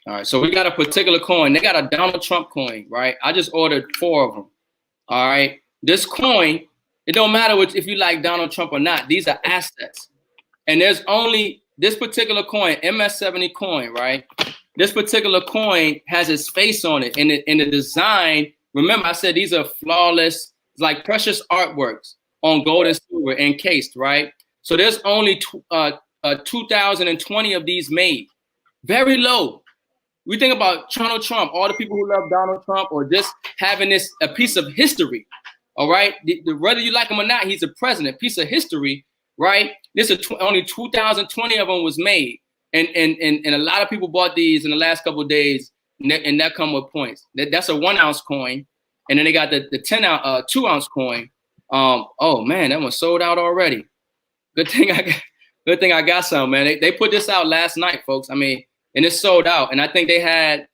All right, so we got a particular coin. They got a Donald Trump coin, right? I just ordered 4 of them. All right, this coin, it don't matter if you like Donald Trump or not. These are assets. And there's only this particular coin, MS70 coin, right? This particular coin has its face on it. And the design, remember I said these are flawless, like precious artworks on gold and silver encased, right? So there's only 2,020 of these made. Very low. We think about Donald Trump, all the people who love Donald Trump or just having a piece of history, all right? Whether you like him or not, he's a president, piece of history, right? Only 2,020 of them was made. And a lot of people bought these in the last couple of days, and that come with points. That's a 1 ounce coin. And then they got the 2 ounce coin. Oh man, that one sold out already. Good thing I got some, man. They put this out last night, folks. I mean, and it's sold out. And I think they had,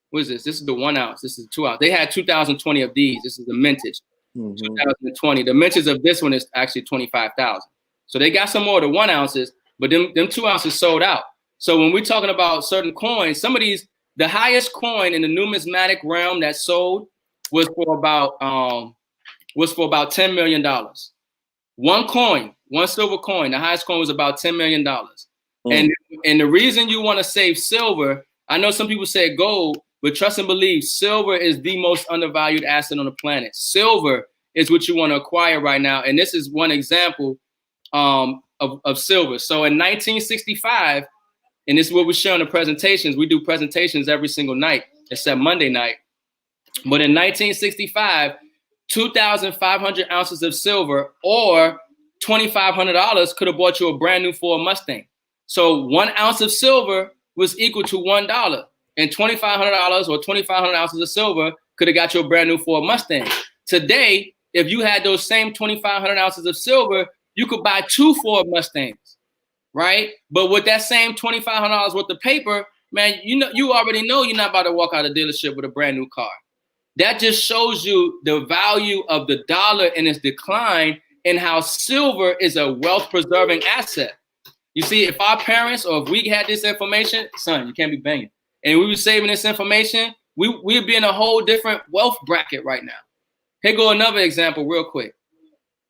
what is this? This is the 1 ounce. This is 2 ounce. They had 2,020 of these. This is the mintage. 2020. The mintage of this one is actually 25,000. So they got some more of the 1 ounces, but them 2 ounces sold out. So when we're talking about certain coins, some of these, the highest coin in the numismatic realm that sold was for about $10 million. One coin, one silver coin, the highest coin was about $10 million. And the reason you want to save silver, I know some people say gold, but trust and believe, silver is the most undervalued asset on the planet. Silver is what you want to acquire right now. And this is one example of silver. So in 1965, and this is what we show in the presentations. We do presentations every single night, except Monday night. But in 1965, 2,500 ounces of silver or $2,500 could have bought you a brand new Ford Mustang. So 1 ounce of silver was equal to $1. And $2,500 or 2,500 ounces of silver could have got you a brand new Ford Mustang. Today, if you had those same 2,500 ounces of silver, you could buy 2 Ford Mustangs, right? But with that same $2,500 worth of paper, man, you already know you're not about to walk out of the dealership with a brand new car. That just shows you the value of the dollar and its decline and how silver is a wealth preserving asset. You see, if our parents or if we had this information, son, you can't be banging, and we were saving this information, we'd be in a whole different wealth bracket right now. Here go another example real quick.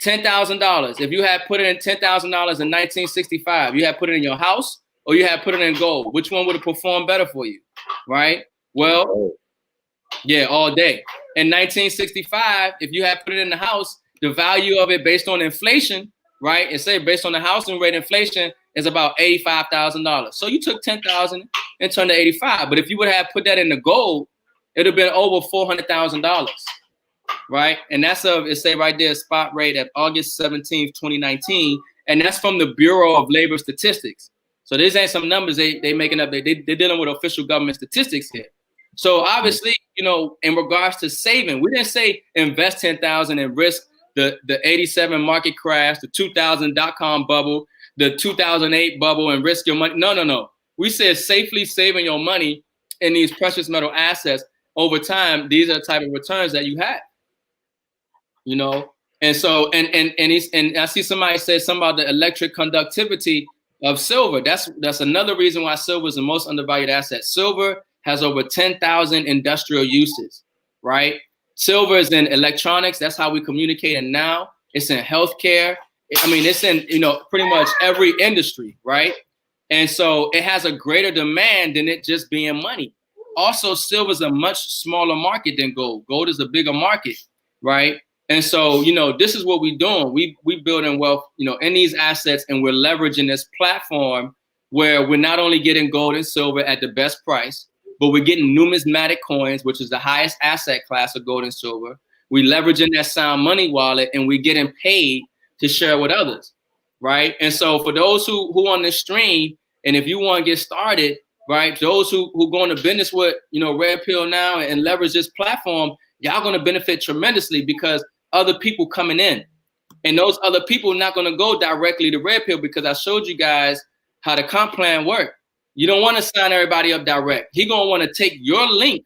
$10,000. If you had put it in $10,000 in 1965, you had put it in your house or you had put it in gold, which one would have performed better for you, right? Well, yeah, all day. In 1965, if you had put it in the house, the value of it based on inflation, right? And say based on the housing rate inflation is about $85,000. So you took 10,000 and turned to 85. But if you would have put that in the gold, it'd have been over $400,000. Right, and that's it say right there spot rate at August 17th, 2019, and that's from the Bureau of Labor Statistics. So these ain't some numbers they making up. They're dealing with official government statistics here. So obviously, in regards to saving, we didn't say invest 10,000 and risk the 87 market crash, the 2000 .com bubble, the 2008 bubble, and risk your money. No. We said safely saving your money in these precious metal assets over time. These are the type of returns that you have. And so and I see somebody say something about the electric conductivity of silver. That's another reason why silver is the most undervalued asset. Silver has over 10,000 industrial uses, right? Silver is in electronics. That's how we communicate. And now it's in healthcare. I mean, it's in pretty much every industry, right? And so it has a greater demand than it just being money. Also, silver is a much smaller market than gold. Gold is a bigger market, right? And so, this is what we're doing. We building wealth, in these assets, and we're leveraging this platform where we're not only getting gold and silver at the best price, but we're getting numismatic coins, which is the highest asset class of gold and silver. We're leveraging that sound money wallet, and we're getting paid to share with others, right? And so for those who on this stream, and if you want to get started, right, those who go into business with, Red Pill now and leverage this platform, y'all going to benefit tremendously because other people coming in, and those other people are not going to go directly to Red Pill because I showed you guys how the comp plan work. You don't want to sign everybody up direct. He's going to want to take your link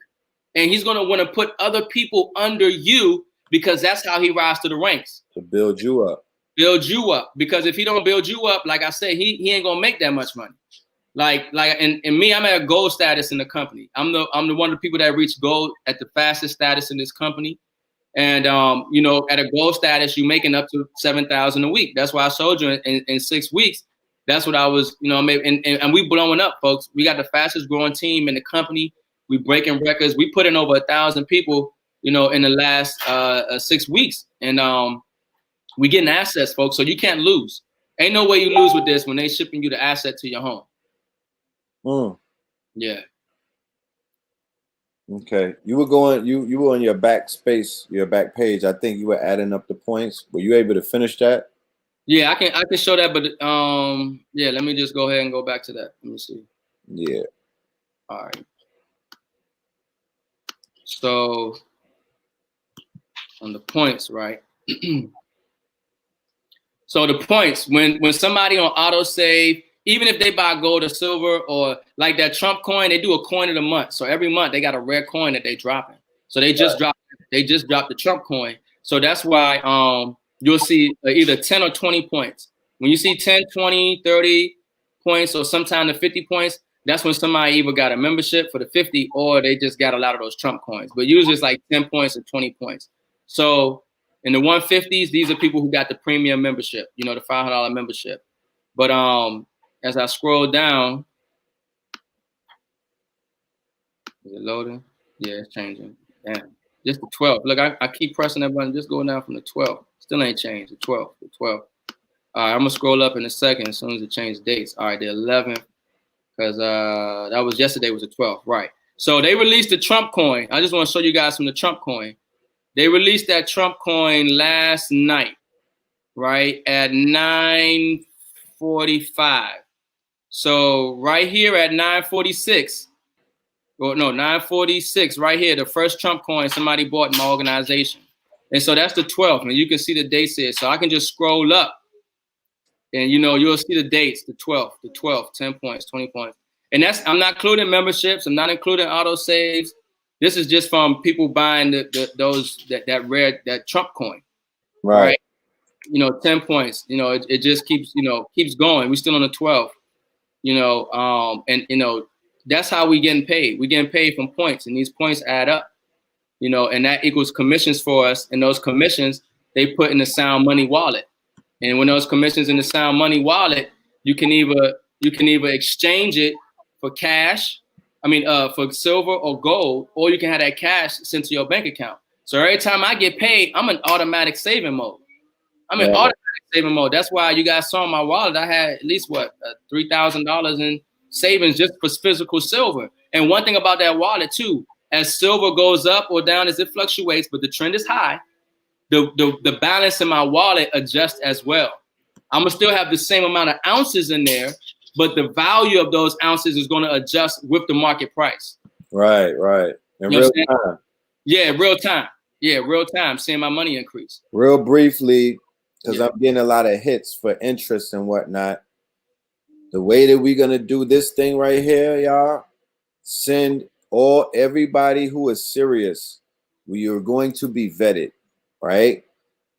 and he's going to want to put other people under you because that's how he rises to the ranks. To build you up. Build you up. Because if he don't build you up, like I said, he ain't going to make that much money. And me, I'm at a gold status in the company. I'm the one of the people that reached gold at the fastest status in this company. And, at a gold status, you're making up to 7,000 a week. That's why I showed you in 6 weeks. That's what I was, and we blowing up, folks. We got the fastest growing team in the company. We breaking records. We put in over 1,000 people, in the last 6 weeks. And we getting assets, folks. So you can't lose. Ain't no way you lose with this when they shipping you the asset to your home. Yeah. Okay, you were on your back page. I think you were adding up the points. Were you able to finish that? Yeah, I can show that, but yeah, let me just go ahead and go back to that. Let me see. Yeah. All right. So on the points, right? So the points, when somebody on autosave, even if they buy gold or silver or like that Trump coin, they do a coin of the month. So every month they got a rare coin that they dropping. So they just dropped the Trump coin. So that's why you'll see either 10 or 20 points. When you see 10, 20, 30 points or sometimes the 50 points, that's when somebody either got a membership for the 50 or they just got a lot of those Trump coins. But usually it's like 10 points or 20 points. So in the 150s, these are people who got the premium membership, the $500 membership. But as I scroll down, is it loading? Yeah, it's changing. Damn. Just the 12. Look, I keep pressing that button, just going down from the 12. Still ain't changed. The 12. All right, I'm gonna scroll up in a second as soon as it changes dates. All right, the 11th, because that was yesterday was the 12th, right? So they released the Trump coin. I just want to show you guys from the Trump coin. They released that Trump coin last night, right at 9:45. So right here at 9:46, well, no, 9:46, right here, the first Trump coin somebody bought in my organization. And so that's the 12th, and you can see the dates here. So I can just scroll up and, you'll see the dates, the 12th, 10 points, 20 points. And I'm not including memberships. I'm not including auto saves. This is just from people buying that Trump coin, right? 10 points. It just keeps going. We're still on the 12th. And that's how we getting paid. We're getting paid from points, and these points add up. And that equals commissions for us. And those commissions they put in the Sound Money wallet. And when those commissions in the Sound Money wallet, you can either exchange it for cash, for silver or gold, or you can have that cash sent to your bank account. So every time I get paid, I'm in automatic saving mode. Automatic saving mode. That's why you guys saw in my wallet, I had at least $3,000 in savings just for physical silver. And one thing about that wallet too, as silver goes up or down as it fluctuates, but the trend is high, the balance in my wallet adjusts as well. I'm gonna still have the same amount of ounces in there, but the value of those ounces is gonna adjust with the market price. Right. In real time. Yeah, real time. Yeah, real time. Seeing my money increase. Real briefly, because I'm getting a lot of hits for interest and whatnot. The way that we're gonna do this thing right here, y'all, send everybody who is serious. We are going to be vetted, right?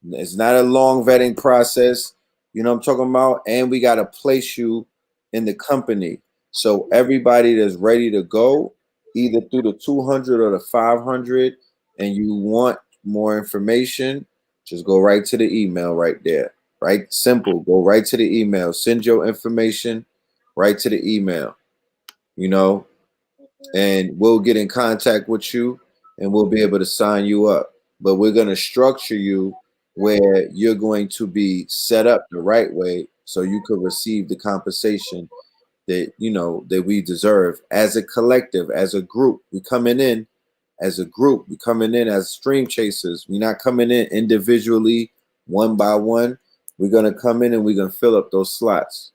It's not a long vetting process. You know what I'm talking about? And we got to place you in the company. So everybody that's ready to go, either through the 200 or the 500, and you want more information, just go right to the email right there. Right? Simple. Go right to the email. Send your information right to the email, and we'll get in contact with you and we'll be able to sign you up. But we're going to structure you where you're going to be set up the right way so you could receive the compensation that that we deserve as a collective, as a group. We coming in as a group. We coming in as stream chasers. We're not coming in individually, one by one. We're gonna come in and we're gonna fill up those slots.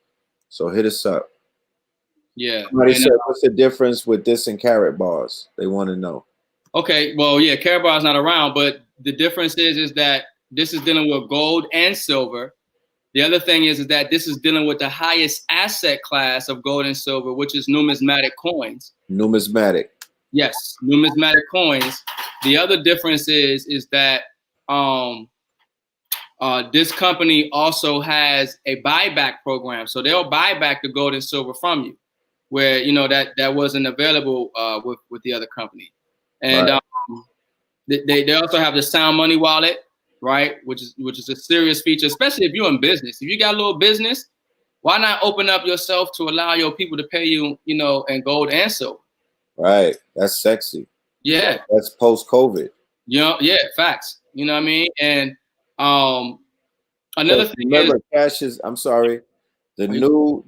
So hit us up. Yeah. Somebody said, what's the difference with this and Karatbars? They want to know. Okay, well, yeah, Karatbars not around, but the difference is that this is dealing with gold and silver. The other thing is that this is dealing with the highest asset class of gold and silver, which is numismatic coins. Numismatic. Yes, numismatic coins. The other difference is that this company also has a buyback program. So they'll buy back the gold and silver from you, where that wasn't available with the other company. And right. They also have the Sound Money wallet, right? Which is a serious feature, especially if you're in business. If you got a little business, why not open up yourself to allow your people to pay you, in gold and silver? Right. That's sexy. Yeah. That's post-COVID. Yeah, facts. You know what I mean? And another thing remember, cash is, I'm sorry, the new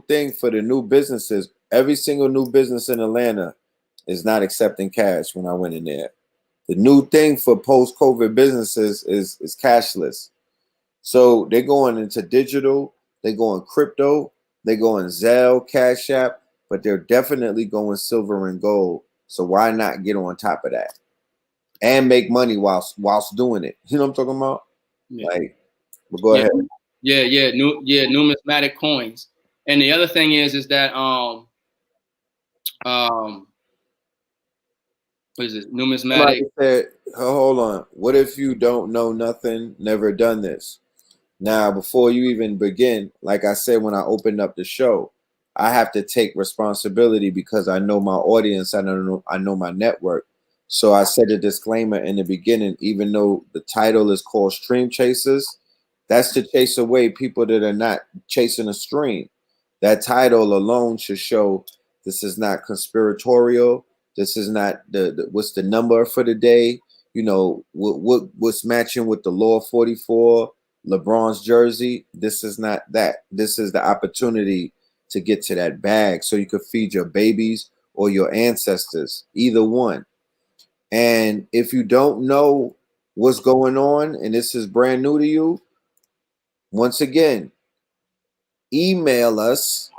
thing for the new businesses, every single new business in Atlanta is not accepting cash when I went in there. The new thing for post-COVID businesses is cashless. So they're going into digital, they going crypto, they going Zelle, Cash App, but they're definitely going silver and gold. So why not get on top of that and make money whilst doing it? You know what I'm talking about? Yeah. But go ahead. Yeah, numismatic coins. And the other thing is that what is it? Numismatic. Said, hold on. What if you don't know nothing, never done this? Now, before you even begin, like I said when I opened up the show, I have to take responsibility because I know my audience, I know my network. So I said a disclaimer in the beginning, even though the title is called Stream Chasers, that's to chase away people that are not chasing a stream. That title alone should show this is not conspiratorial. This is not what's the number for the day. What's matching with the Law 44, LeBron's jersey. This is not that. This is the opportunity to get to that bag so you could feed your babies or your ancestors, either one. And if you don't know what's going on and this is brand new to you, once again, email us,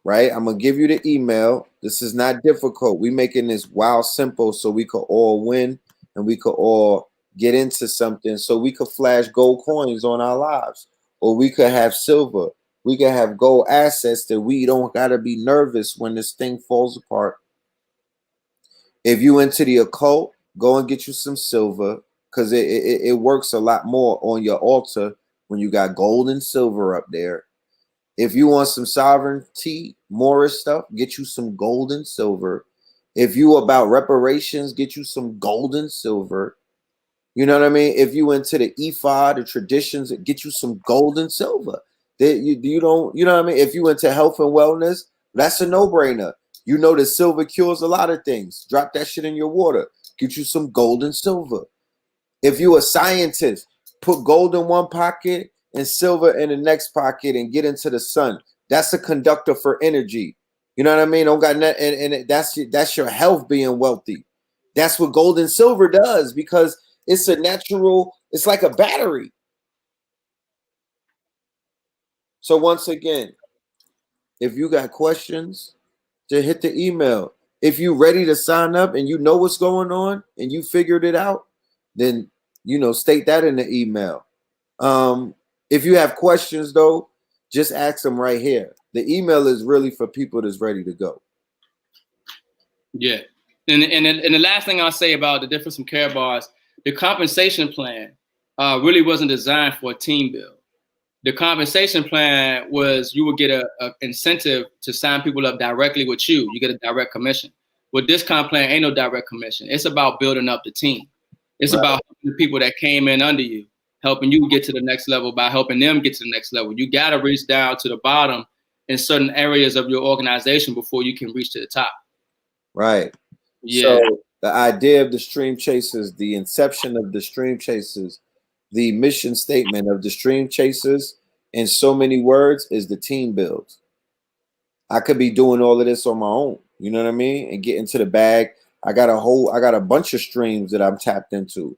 right? I'm going to give you the email. This is not difficult. We're making this wild simple so we could all win and we could all get into something so we could flash gold coins on our lives, or we could have silver, We can have gold assets that we don't gotta be nervous when this thing falls apart. If you into the occult, go and get you some silver, because it works a lot more on your altar when you got gold and silver up there. If you want some sovereignty, Moorish stuff, get you some gold and silver. If you about reparations, get you some gold and silver. You know what I mean? If you into the Ifa, the traditions, get you some gold and silver. You don't, you know what I mean? If you into health and wellness, that's a no-brainer. You know that silver cures a lot of things. Drop that shit in your water. Get you some gold and silver. If you a scientist, put gold in one pocket and silver in the next pocket and get into the sun. That's a conductor for energy. You know what I mean? Don't got that, and that's your health being wealthy. That's what gold and silver does, because it's a natural, it's like a battery. So once again, if you got questions, just hit the email. If you ready to sign up and you know what's going on and you figured it out, then, you know, state that in the email. If you have questions though, just ask them right here. The email is really for people that's ready to go. Yeah. And the last thing I'll say about the difference from Karatbars, the compensation plan really wasn't designed for a team build. The compensation plan was you would get a incentive to sign people up directly with you. You get a direct commission. With this comp plan, ain't no direct commission. It's about building up the team. It's about the people that came in under you, helping you get to the next level by helping them get to the next level. You got to reach down to the bottom in certain areas of your organization before you can reach to the top. Right. Yeah. So the idea of the Stream Chasers, the inception of the Stream Chasers, the mission statement of the Stream Chasers in so many words is the team build. I could be doing all of this on my own, you know what I mean? And get into the bag. I got a bunch of streams that I'm tapped into,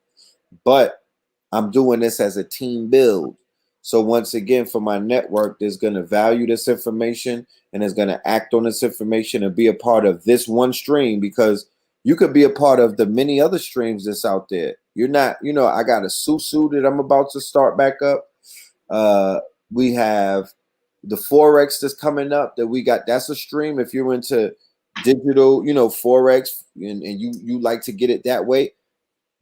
but I'm doing this as a team build. So once again, for my network that's going to value this information and is going to act on this information and be a part of this one stream, because you could be a part of the many other streams that's out there. You're not, you know, I got a Susu that I'm about to start back up. We have the Forex that's coming up that we got. That's a stream. If you're into digital, you know, Forex and you like to get it that way,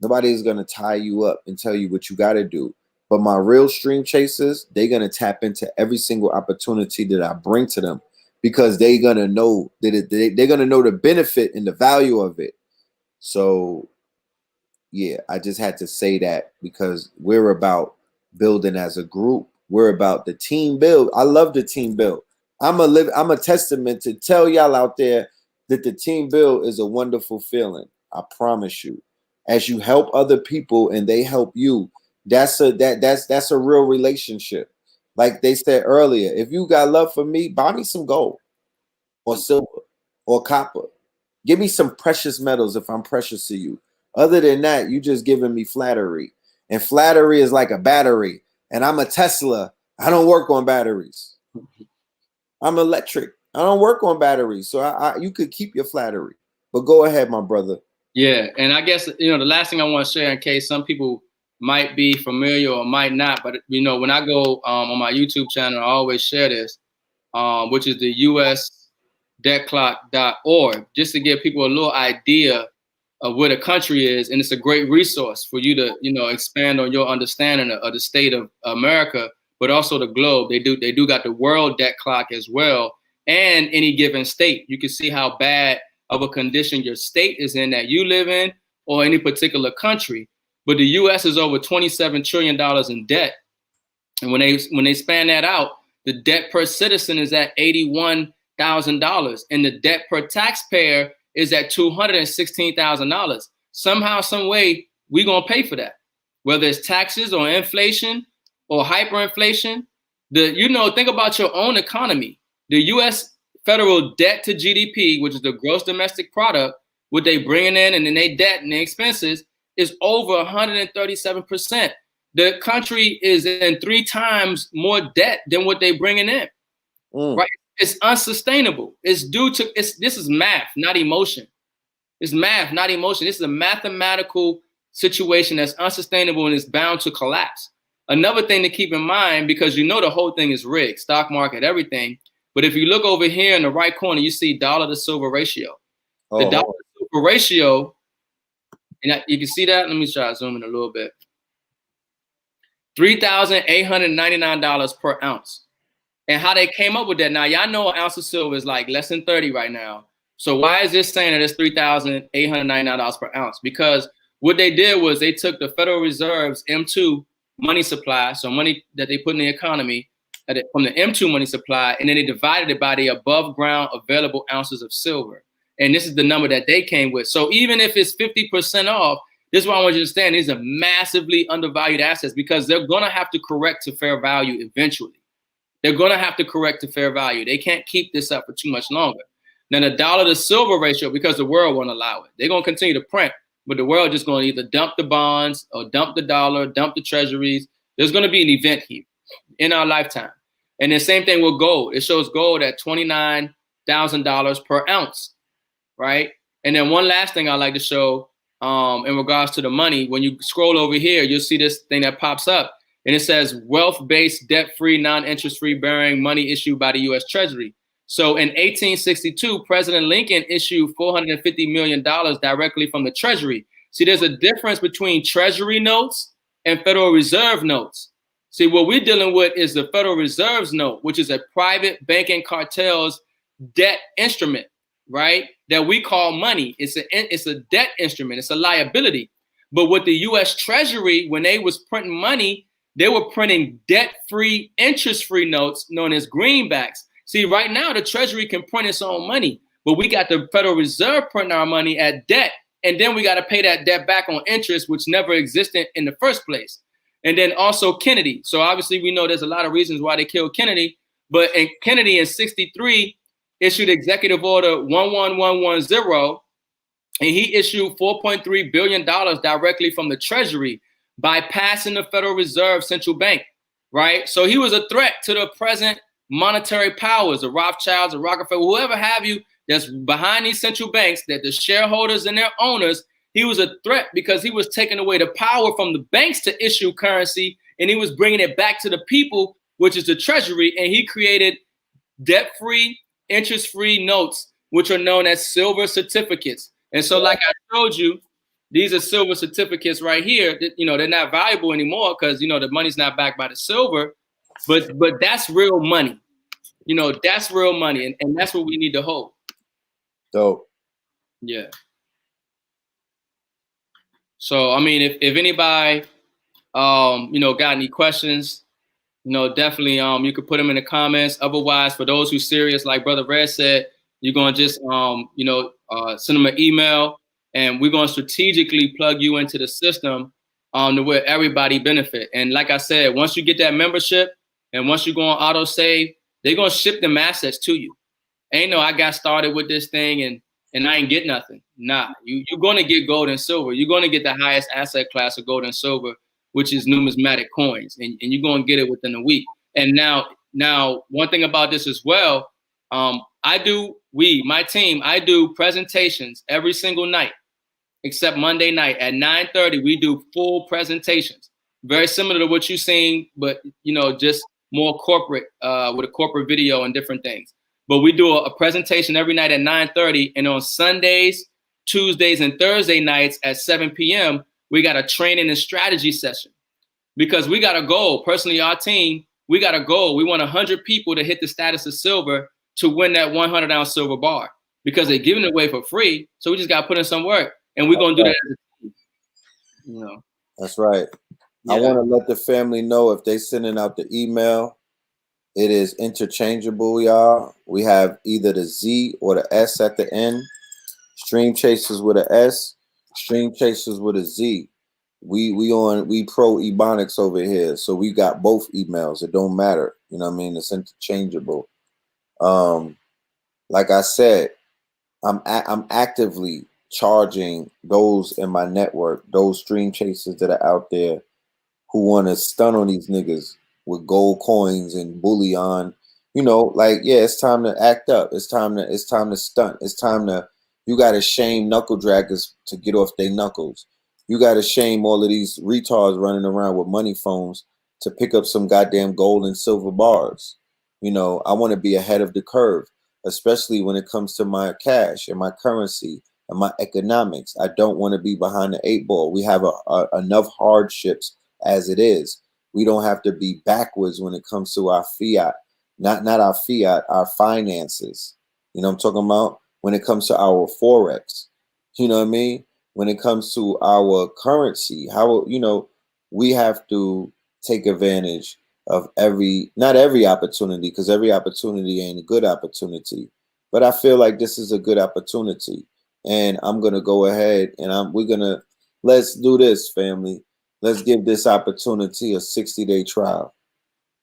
nobody is going to tie you up and tell you what you got to do. But my real Stream Chasers, they're going to tap into every single opportunity that I bring to them, because they're going to know that they're going to know the benefit and the value of it. So, yeah, I just had to say that, because we're about building as a group. We're about the team build. I love the team build. I'm a testament to tell y'all out there that the team build is a wonderful feeling. I promise you. As you help other people and they help you, that's a real relationship. Like they said earlier, if you got love for me, buy me some gold or silver or copper. Give me some precious metals if I'm precious to you. Other than that, you just giving me flattery. And flattery is like a battery. And I'm a Tesla. I don't work on batteries. I'm electric. I don't work on batteries. So you could keep your flattery. But go ahead, my brother. Yeah, and I guess, you know, the last thing I want to share, in case some people might be familiar or might not, but, you know, when I go on my YouTube channel, I always share this, which is the usdebtclock.org, just to give people a little idea of where the country is. And it's a great resource for you to, you know, expand on your understanding of the state of America, but also the globe. They do got the world debt clock as well, and any given state. You can see how bad of a condition your state is in that you live in, or any particular country. But the U.S. is over $27 trillion in debt. And when they span that out, the debt per citizen is at $81,000, and the debt per taxpayer is at $216,000. Somehow, some way, we're gonna pay for that, whether it's taxes or inflation or hyperinflation. Think about your own economy. The U.S. federal debt to GDP, which is the gross domestic product, what they bringing in and then they debt and their expenses, is over 137%. The country is in 3 times more debt than what they bringing in. Right? It's unsustainable. This is math, not emotion. It's math, not emotion. This is a mathematical situation that's unsustainable and is bound to collapse. another thing to keep in mind, because you know the whole thing is rigged, stock market, everything. But if you look over here in the right corner, you see dollar to silver ratio. The dollar to silver ratio, and you can see that. Let me try to zoom in a little bit. $3,899 per ounce. And how they came up with that. Now, y'all know an ounce of silver is like less than 30 right now. So why is this saying that it's $3,899 per ounce? Because what they did was they took the Federal Reserve's M2 money supply, so money that they put in the economy, from the M2 money supply, and then they divided it by the above ground available ounces of silver. And this is the number that they came with. So even if it's 50% off, this is what I want you to understand. These are massively undervalued assets because they're going to have to correct to fair value eventually. They're going to have to correct to fair value. They can't keep this up for too much longer. Now, the dollar to silver ratio, because the world won't allow it. They're going to continue to print, but the world just going to either dump the bonds or dump the dollar, dump the treasuries. There's going to be an event here in our lifetime. And the same thing with gold. It shows gold at $29,000 per ounce, right? And then one last thing I like to show in regards to the money, when you scroll over here, you'll see this thing that pops up. And it says wealth-based, debt-free, non-interest-free bearing money issued by the U.S. Treasury. So in 1862, President Lincoln issued $450 million directly from the Treasury. See, there's a difference between Treasury notes and Federal Reserve notes. See, what we're dealing with is the Federal Reserve's note, which is a private banking cartel's debt instrument, right? That we call money. It's a debt instrument. It's a liability. But with the U.S. Treasury, when they was printing money, they were printing debt-free, interest-free notes known as greenbacks. See, right now, the Treasury can print its own money, but we got the Federal Reserve printing our money at debt, and then we got to pay that debt back on interest, which never existed in the first place. And then also Kennedy. So obviously, we know there's a lot of reasons why they killed Kennedy, but Kennedy in 63 issued Executive Order 11110, and he issued $4.3 billion directly from the Treasury, bypassing the Federal Reserve Central Bank, right? So he was a threat to the present monetary powers, the Rothschilds, the Rockefeller, whoever have you that's behind these central banks, that the shareholders and their owners. He was a threat because he was taking away the power from the banks to issue currency, and he was bringing it back to the people, which is the Treasury, and he created debt-free, interest-free notes, which are known as silver certificates. And so like I told you, these are silver certificates right here. That, you know, they're not valuable anymore because, you know, the money's not backed by the silver, but that's real money. You know, that's real money, and that's what we need to hold. Dope. Yeah. So, I mean, if anybody, you know, got any questions, you know, definitely you could put them in the comments. Otherwise, for those who serious, like Brother Red said, you're going to just, you know, send them an email, and we're going to strategically plug you into the system to where everybody benefit. And like I said, once you get that membership and once you go on auto save, they're going to ship them assets to you. Ain't no, I got started with this thing and I ain't get nothing. Nah, you're going to get gold and silver. You're going to get the highest asset class of gold and silver, which is numismatic coins. And you're going to get it within a week. And now one thing about this as well, my team, I do presentations every single night, except Monday night at 9:30, we do full presentations. Very similar to what you're seeing, but, you know, just more corporate with a corporate video and different things. But we do a presentation every night at 9:30, and on Sundays, Tuesdays, and Thursday nights at 7 p.m., we got a training and strategy session. Because we got a goal. Personally, our team, we got a goal. We want 100 people to hit the status of silver to win that 100-ounce silver bar. Because they're giving it away for free, so we just got to put in some work. And we're going to do that as a team. You know. That's right. Yeah. I want to let the family know if they sending out the email, it is interchangeable, y'all. We have either the Z or the S at the end. Stream Chasers with a S, Stream Chasers with a Z. We pro Ebonics over here, so we got both emails. It don't matter, you know what I mean? It's interchangeable. Like I said, I'm actively charging those in my network, those stream chasers that are out there who want to stun on these niggas with gold coins and bullion. You know, like, yeah, it's time to act up. It's time to stunt. It's time to, you got to shame knuckle draggers to get off their knuckles. You got to shame all of these retards running around with money phones to pick up some goddamn gold and silver bars. You know, I want to be ahead of the curve, especially when it comes to my cash and my currency and my economics. I don't want to be behind the 8 ball. We have enough hardships as it is. We don't have to be backwards when it comes to our fiat, not our fiat, our finances. You know what I'm talking about? When it comes to our forex, you know what I mean? When it comes to our currency, how, you know, we have to take advantage of not every opportunity, because every opportunity ain't a good opportunity. But I feel like this is a good opportunity. And I'm going to go ahead and let's do this, family. Let's give this opportunity a 60-day trial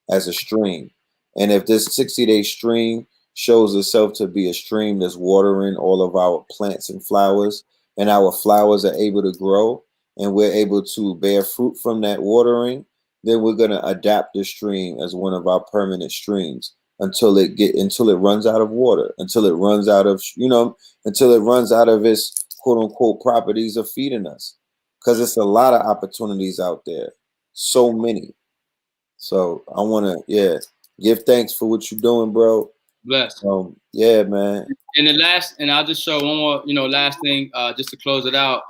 as a stream. And if this 60-day stream shows itself to be a stream that's watering all of our plants and flowers, and our flowers are able to grow, and we're able to bear fruit from that watering, then we're going to adapt the stream as one of our permanent streams until it runs out of water, until it runs out of, until it runs out of its quote unquote properties of feeding us. Because it's a lot of opportunities out there. So many. So I want to, give thanks for what you're doing, bro. Bless. Yeah, man. And I'll just show one more, last thing, just to close it out.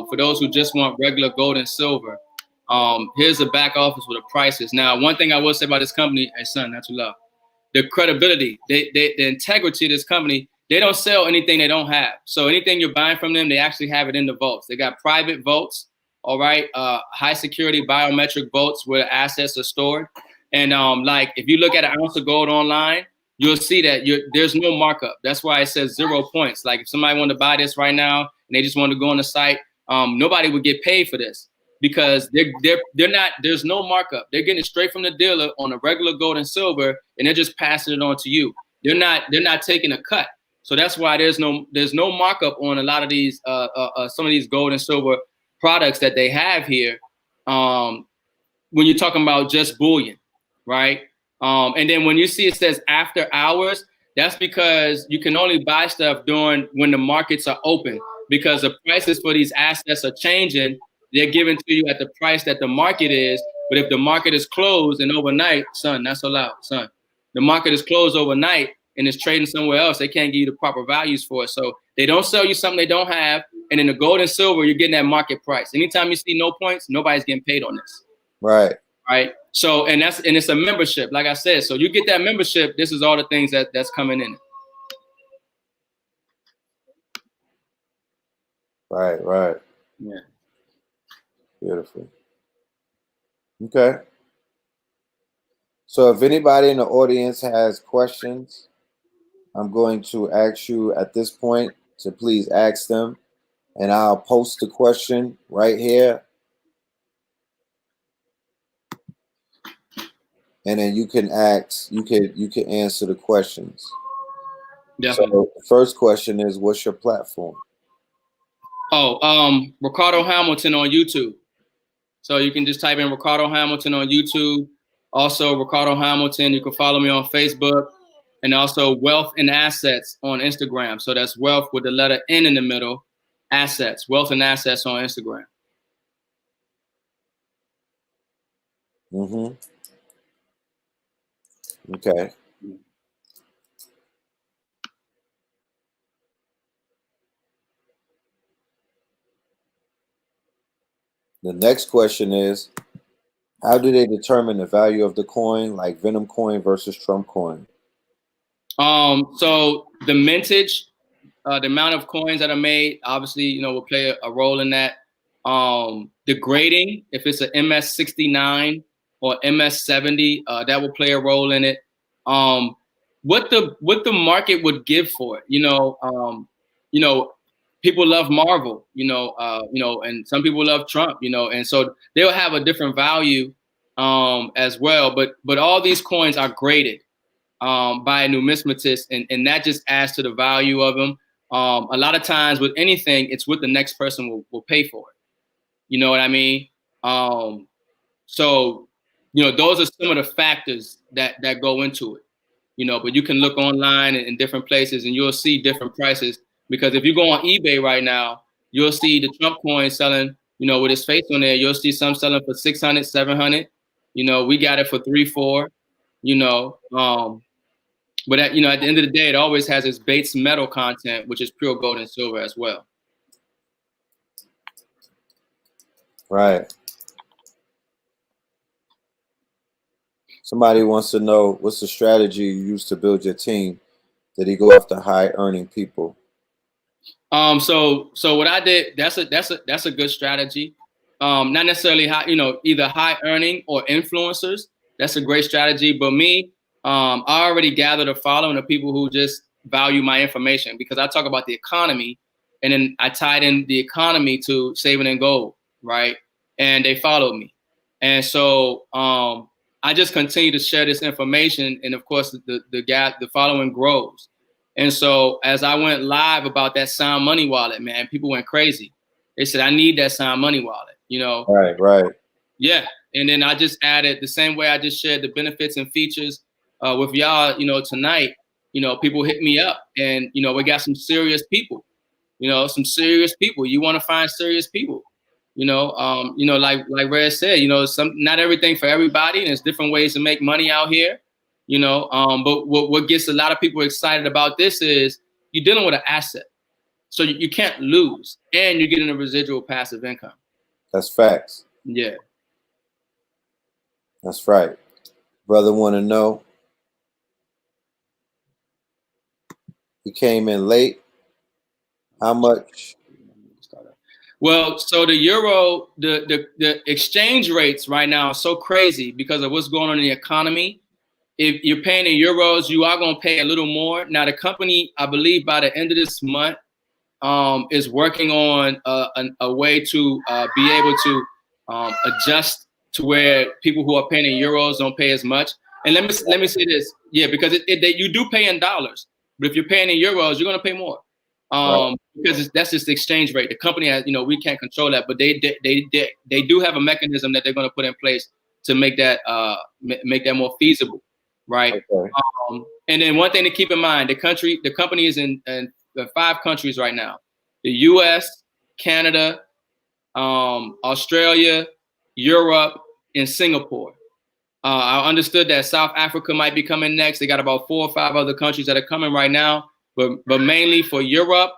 For those who just want regular gold and silver, here's the back office with the prices. Now, one thing I will say about this company, hey son, not too loud. The credibility, the integrity of this company, they don't sell anything they don't have. So anything you're buying from them, they actually have it in the vaults. They got private vaults, all right, high security biometric vaults where the assets are stored. And like if you look at an ounce of gold online, you'll see that there's no markup. That's why it says 0 points. Like if somebody wanted to buy this right now and they just want to go on the site, nobody would get paid for this because they're not. There's no markup. They're getting it straight from the dealer on a regular gold and silver, and they're just passing it on to you. They're not taking a cut. So that's why there's no markup on a lot of these some of these gold and silver products that they have here. When you're talking about just bullion, right? And then when you see it says after hours, that's because you can only buy stuff when the markets are open, because the prices for these assets are changing. They're given to you at the price that the market is. But if the market is closed and overnight, son, not so loud, son. The market is closed overnight and it's trading somewhere else. They can't give you the proper values for it. So they don't sell you something they don't have. And in the gold and silver, you're getting that market price. Anytime you see no points, nobody's getting paid on this. Right. Right. So and it's a membership, like I said. So you get that membership. This is all the things that's coming in. Right. Yeah. Beautiful. Okay. So if anybody in the audience has questions, I'm going to ask you at this point to please ask them, and I'll post the question right here. And then you can ask, you can answer the questions. Definitely. So the first question is, what's your platform? Oh, Ricardo Hamilton on YouTube. So you can just type in Ricardo Hamilton on YouTube. Also, Ricardo Hamilton, you can follow me on Facebook, and also Wealth and Assets on Instagram. So that's wealth with the letter N in the middle, assets, Wealth and Assets on Instagram. Mm-hmm. Okay. The next question is, how do they determine the value of the coin, like Venom coin versus Trump coin? So the mintage, the amount of coins that are made, obviously, will play a role in that. The grading, if it's an MS69 or MS70, that will play a role in it. What the market would give for it, people love Marvel, and some people love Trump, and so they'll have a different value as well. But all these coins are graded by a numismatist, and that just adds to the value of them. A lot of times with anything, it's what the next person will pay for it. You know what I mean? So those are some of the factors that go into it. But you can look online in different places and you'll see different prices. Because if you go on eBay right now, you'll see the Trump coin selling, with his face on there. You'll see some selling for 600, 700. You know, we got it for 3-4. You know, but at, you know, at the end of the day, it always has its base metal content, which is pure gold and silver as well. Right. Somebody wants to know, what's the strategy you use to build your team? Did he go after high earning people? So what I did, that's a good strategy. Not necessarily high, you know, either high earning or influencers. That's a great strategy. But me, I already gathered a following of people who just value my information, because I talk about the economy, and then I tied in the economy to saving in gold, right? And they followed me. And so I just continue to share this information, and of course the following grows. And so as I went live about that Sound Money wallet, man, people went crazy. They said, I need that Sound Money wallet, you know? Right. Yeah. And then I just added, the same way I just shared the benefits and features with y'all, you know, tonight, you know, people hit me up, and, you know, we got some serious people, you know, some serious people. You want to find serious people, you know, like Red said, you know, not everything for everybody, and there's different ways to make money out here. You know, but what gets a lot of people excited about this is you're dealing with an asset. So you can't lose, and you're getting a residual passive income. That's facts. Yeah. That's right. Brother want to know, he came in late. How much? Well, so the euro, the exchange rates right now are so crazy because of what's going on in the economy. If you're paying in euros, you are going to pay a little more. Now, the company, I believe by the end of this month, is working on a way to be able to adjust to where people who are paying in euros don't pay as much. And let me say this, yeah, because you do pay in dollars, but if you're paying in euros, you're going to pay more, Right. because that's just the exchange rate. The company has, you know, we can't control that, but they do have a mechanism that they're going to put in place to make that more feasible, right? Okay. And then one thing to keep in mind, the company is in 5 countries right now: the U.S., Canada, Australia, Europe, and Singapore. I understood that South Africa might be coming next. They got about 4 or 5 other countries that are coming right now, but mainly for Europe,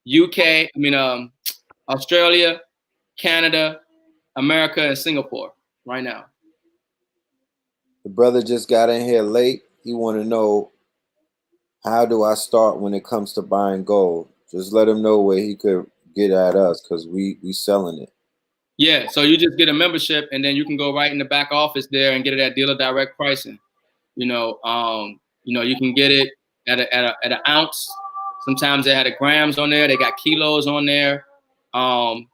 UK, Australia, Canada, America, and Singapore right now. The brother just got in here late. He want to know, how do I start when it comes to buying gold? Just let him know where he could get at us, because we selling it. Yeah, so you just get a membership, and then you can go right in the back office there and get it at dealer direct pricing. You know, you can get it at an ounce. Sometimes they had grams on there. They got kilos on there. And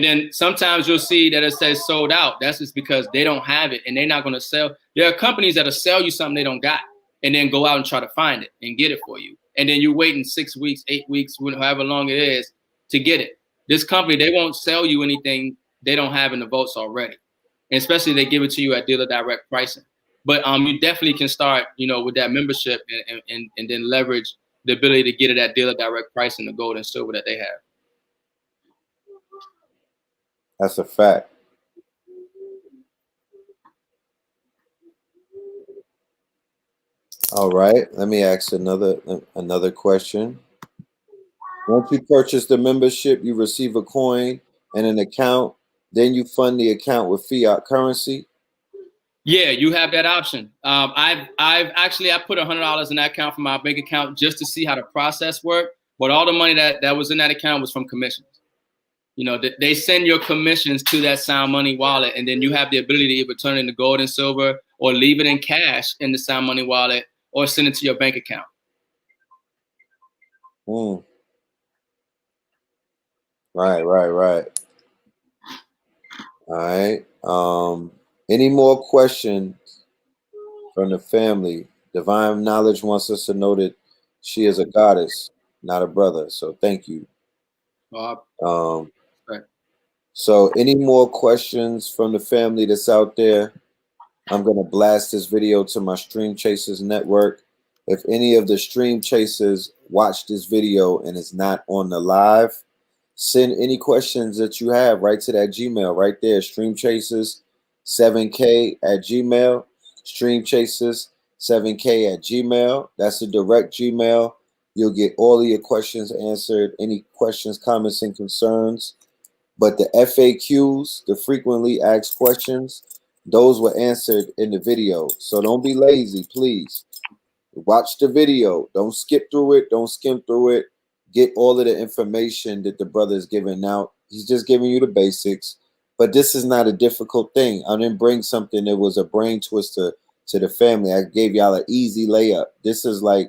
then sometimes you'll see that it says sold out. That's just because they don't have it, and they're not going to sell. There are companies that'll sell you something they don't got, and then go out and try to find it and get it for you. And then you're waiting 6 weeks, 8 weeks, however long it is, to get it. This company, they won't sell you anything they don't have in the votes already. And especially they give it to you at dealer direct pricing. But you definitely can start, you know, with that membership and then leverage the ability to get it at dealer direct pricing, the gold and silver that they have. That's a fact. All right, let me ask another question. Once you purchase the membership, you receive a coin and an account. Then you fund the account with fiat currency. Yeah, you have that option. I put $100 in that account from my bank account just to see how the process worked. But all the money that was in that account was from commissions. You know, they send your commissions to that Sound Money wallet, and then you have the ability to either turn it into gold and silver, or leave it in cash in the Sound Money wallet, or send it to your bank account. Right. All right. Any more questions from the family? Divine Knowledge wants us to know that she is a goddess, not a brother. So thank you. Right. So any more questions from the family that's out there? I'm going to blast this video to my Stream Chasers network. If any of the Stream Chasers watch this video and it's not on the live, send any questions that you have right to that Gmail right there, streamchasers 7k@gmail. StreamChasers7k@gmail. That's the direct Gmail. You'll get all of your questions answered. Any questions, comments, and concerns. But the FAQs, the frequently asked questions, those were answered in the video. So don't be lazy, please. Watch the video. Don't skip through it. Don't skim through it. Get all of the information that the brother is giving out. He's just giving you the basics. But this is not a difficult thing. I didn't bring something that was a brain twister to the family. I gave y'all an easy layup. This is an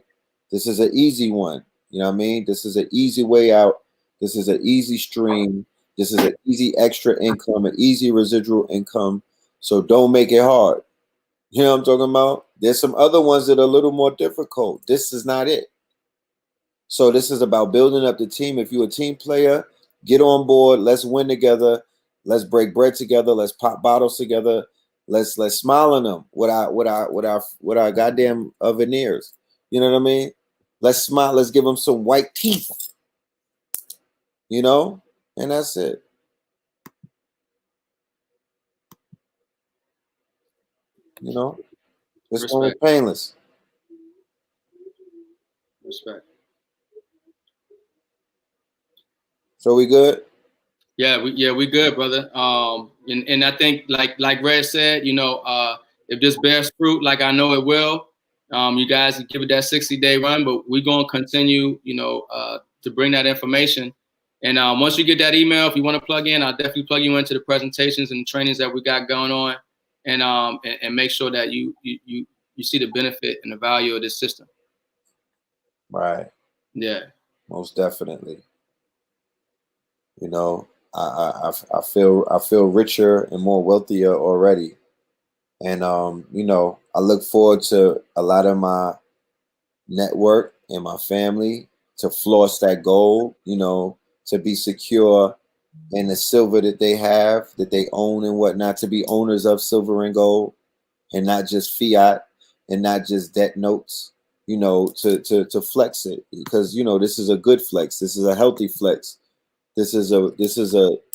easy one. You know what I mean? This is an easy way out. This is an easy stream. This is an easy extra income, an easy residual income. So don't make it hard. You know what I'm talking about? There's some other ones that are a little more difficult. This is not it. So this is about building up the team. If you're a team player, get on board. Let's win together. Let's break bread together. Let's pop bottles together. Let's smile on them with our goddamn veneers. You know what I mean? Let's smile. Let's give them some white teeth. You know, and that's it. You know, this one was painless. Respect. So we good? Yeah, we good, brother. And I think like Red said, you know, if this bears fruit, like I know it will, you guys can give it that 60-day run, but we're gonna continue, you know, to bring that information. And once you get that email, if you want to plug in, I'll definitely plug you into the presentations and trainings that we got going on, and make sure that you see the benefit and the value of this system. Right. Yeah. Most definitely. You know, I feel richer and more wealthier already. And you know, I look forward to a lot of my network and my family to floss that gold, you know, to be secure in the silver that they have, that they own and whatnot, to be owners of silver and gold and not just fiat and not just debt notes, you know, to flex it, because, you know, this is a good flex. This is a healthy flex. This is a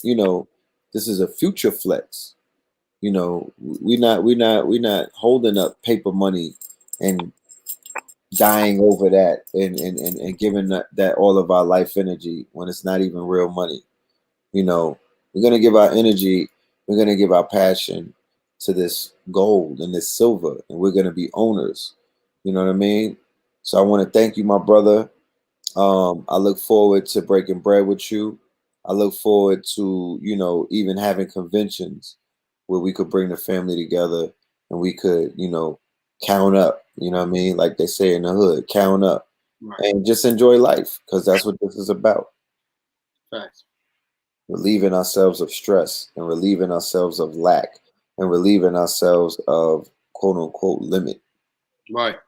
you know, this is a future flex. You know, we're not holding up paper money and dying over that and giving that all of our life energy when it's not even real money. You know, we're gonna give our energy, we're gonna give our passion to this gold and this silver, and we're gonna be owners. You know what I mean? So I want to thank you, my brother. I look forward to breaking bread with you. I look forward to, you know, even having conventions where we could bring the family together and we could, you know, count up, you know what I mean? Like they say in the hood, count up, Right. and just enjoy life, because that's what this is about. Facts. Relieving ourselves of stress and relieving ourselves of lack and relieving ourselves of quote unquote limit. Right.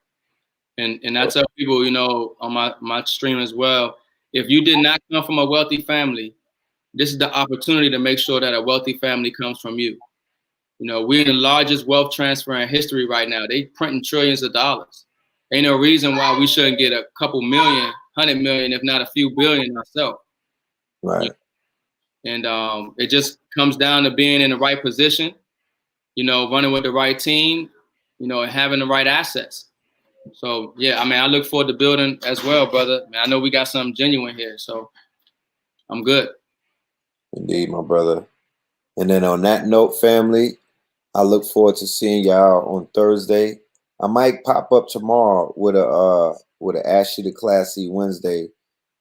And I tell people, you know, on my stream as well, if you did not come from a wealthy family, this is the opportunity to make sure that a wealthy family comes from you. You know, we're in the largest wealth transfer in history right now. They printing trillions of dollars. Ain't no reason why we shouldn't get a couple million, 100 million, if not a few billion ourselves. Right. And it just comes down to being in the right position, you know, running with the right team, you know, and having the right assets. So, yeah, I mean, I look forward to building as well, brother. I mean, I know we got something genuine here, so I'm good. Indeed, my brother. And then on that note, family, I look forward to seeing y'all on Thursday. I might pop up tomorrow with a Ashley the Classy Wednesday,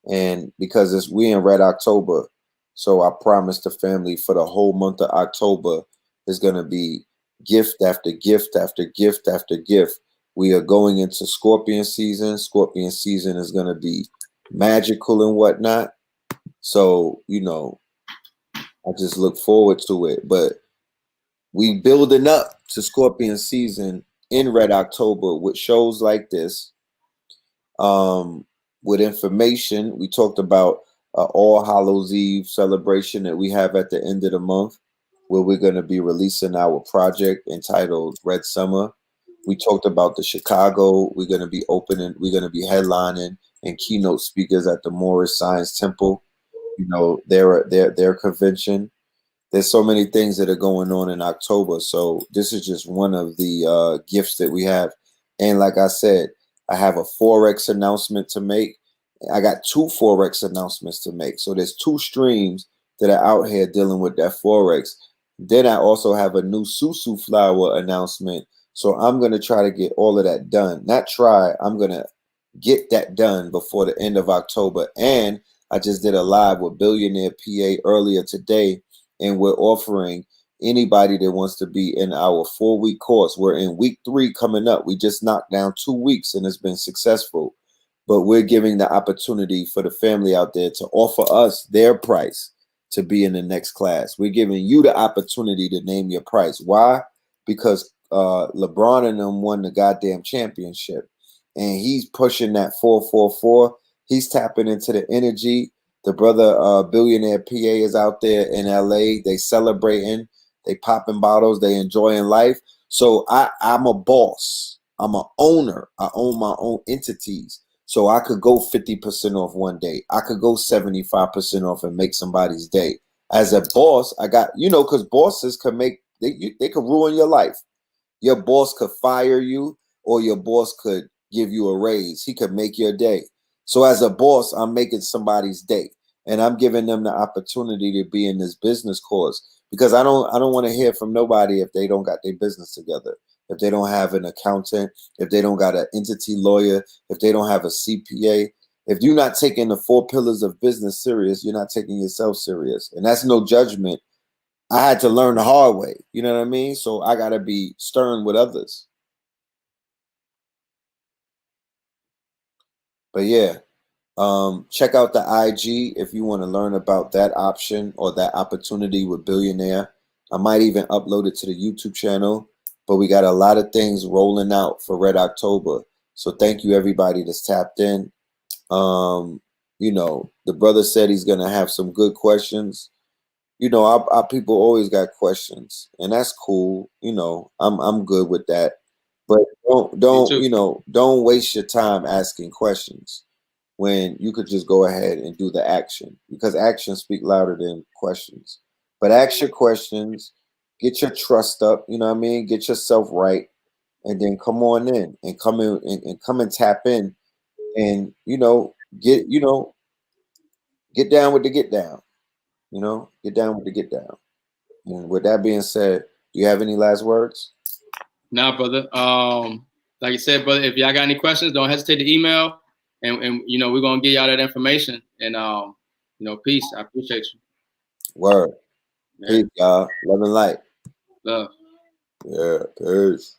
and because we in Red October, so I promised the family for the whole month of October is gonna be gift after gift after gift after gift. We are going into Scorpion season. Scorpion season is gonna be magical and whatnot. So, you know, I just look forward to it. But we building up to Scorpion season in Red October with shows like this, with information. We talked about All Hallows Eve celebration that we have at the end of the month, where we're going to be releasing our project entitled Red Summer. We talked about the Chicago. We're going to be opening, we're going to be headlining and keynote speakers at the Morris Science Temple, you know, their convention. there's so many things that are going on in October. So this is just one of the gifts that we have. And like I said, I have a Forex announcement to make. I got 2 Forex announcements to make. So there's 2 streams that are out here dealing with that Forex. Then I also have a new Susu flower announcement. So I'm going to try to get all of that done. Not try, I'm going to get that done before the end of October. And I just did a live with Billionaire PA earlier today, and we're offering anybody that wants to be in our 4-week course. We're in week 3 coming up. We just knocked down 2 weeks and it's been successful. But we're giving the opportunity for the family out there to offer us their price to be in the next class. We're giving you the opportunity to name your price. Why? Because LeBron and them won the goddamn championship, and he's pushing that 444. He's tapping into the energy. The brother Billionaire PA is out there in LA. They celebrating, they popping bottles, they enjoying life. So I'm a boss. I'm an owner. I own my own entities. So I could go 50% off one day. I could go 75% off and make somebody's day. As a boss, I got, because bosses can make, they could ruin your life. Your boss could fire you, or your boss could give you a raise. He could make your day. So as a boss, I'm making somebody's day, and I'm giving them the opportunity to be in this business course, because I don't want to hear from nobody if they don't got their business together, if they don't have an accountant, if they don't got an entity lawyer, if they don't have a CPA. If you're not taking the 4 pillars of business serious, you're not taking yourself serious. And that's no judgment. I had to learn the hard way. You know what I mean? So I got to be stern with others. But yeah, check out the IG if you want to learn about that option or that opportunity with Billionaire. I might even upload it to the YouTube channel, but we got a lot of things rolling out for Red October. So thank you everybody that's tapped in. The brother said he's going to have some good questions. Our people always got questions, and that's cool. I'm good with that. But don't waste your time asking questions when you could just go ahead and do the action, because actions speak louder than questions. But ask your questions, get your trust up, you know what I mean? Get yourself right, and then come on in and come in and come and tap in, and get down with the get down. Get down with the get down. And with that being said, do you have any last words? Nah, brother. Like I said, brother, if y'all got any questions, don't hesitate to email, and we're gonna get y'all that information. And peace. I appreciate you. Word. Yeah. Peace, y'all. Love and light. Love. Yeah, peace.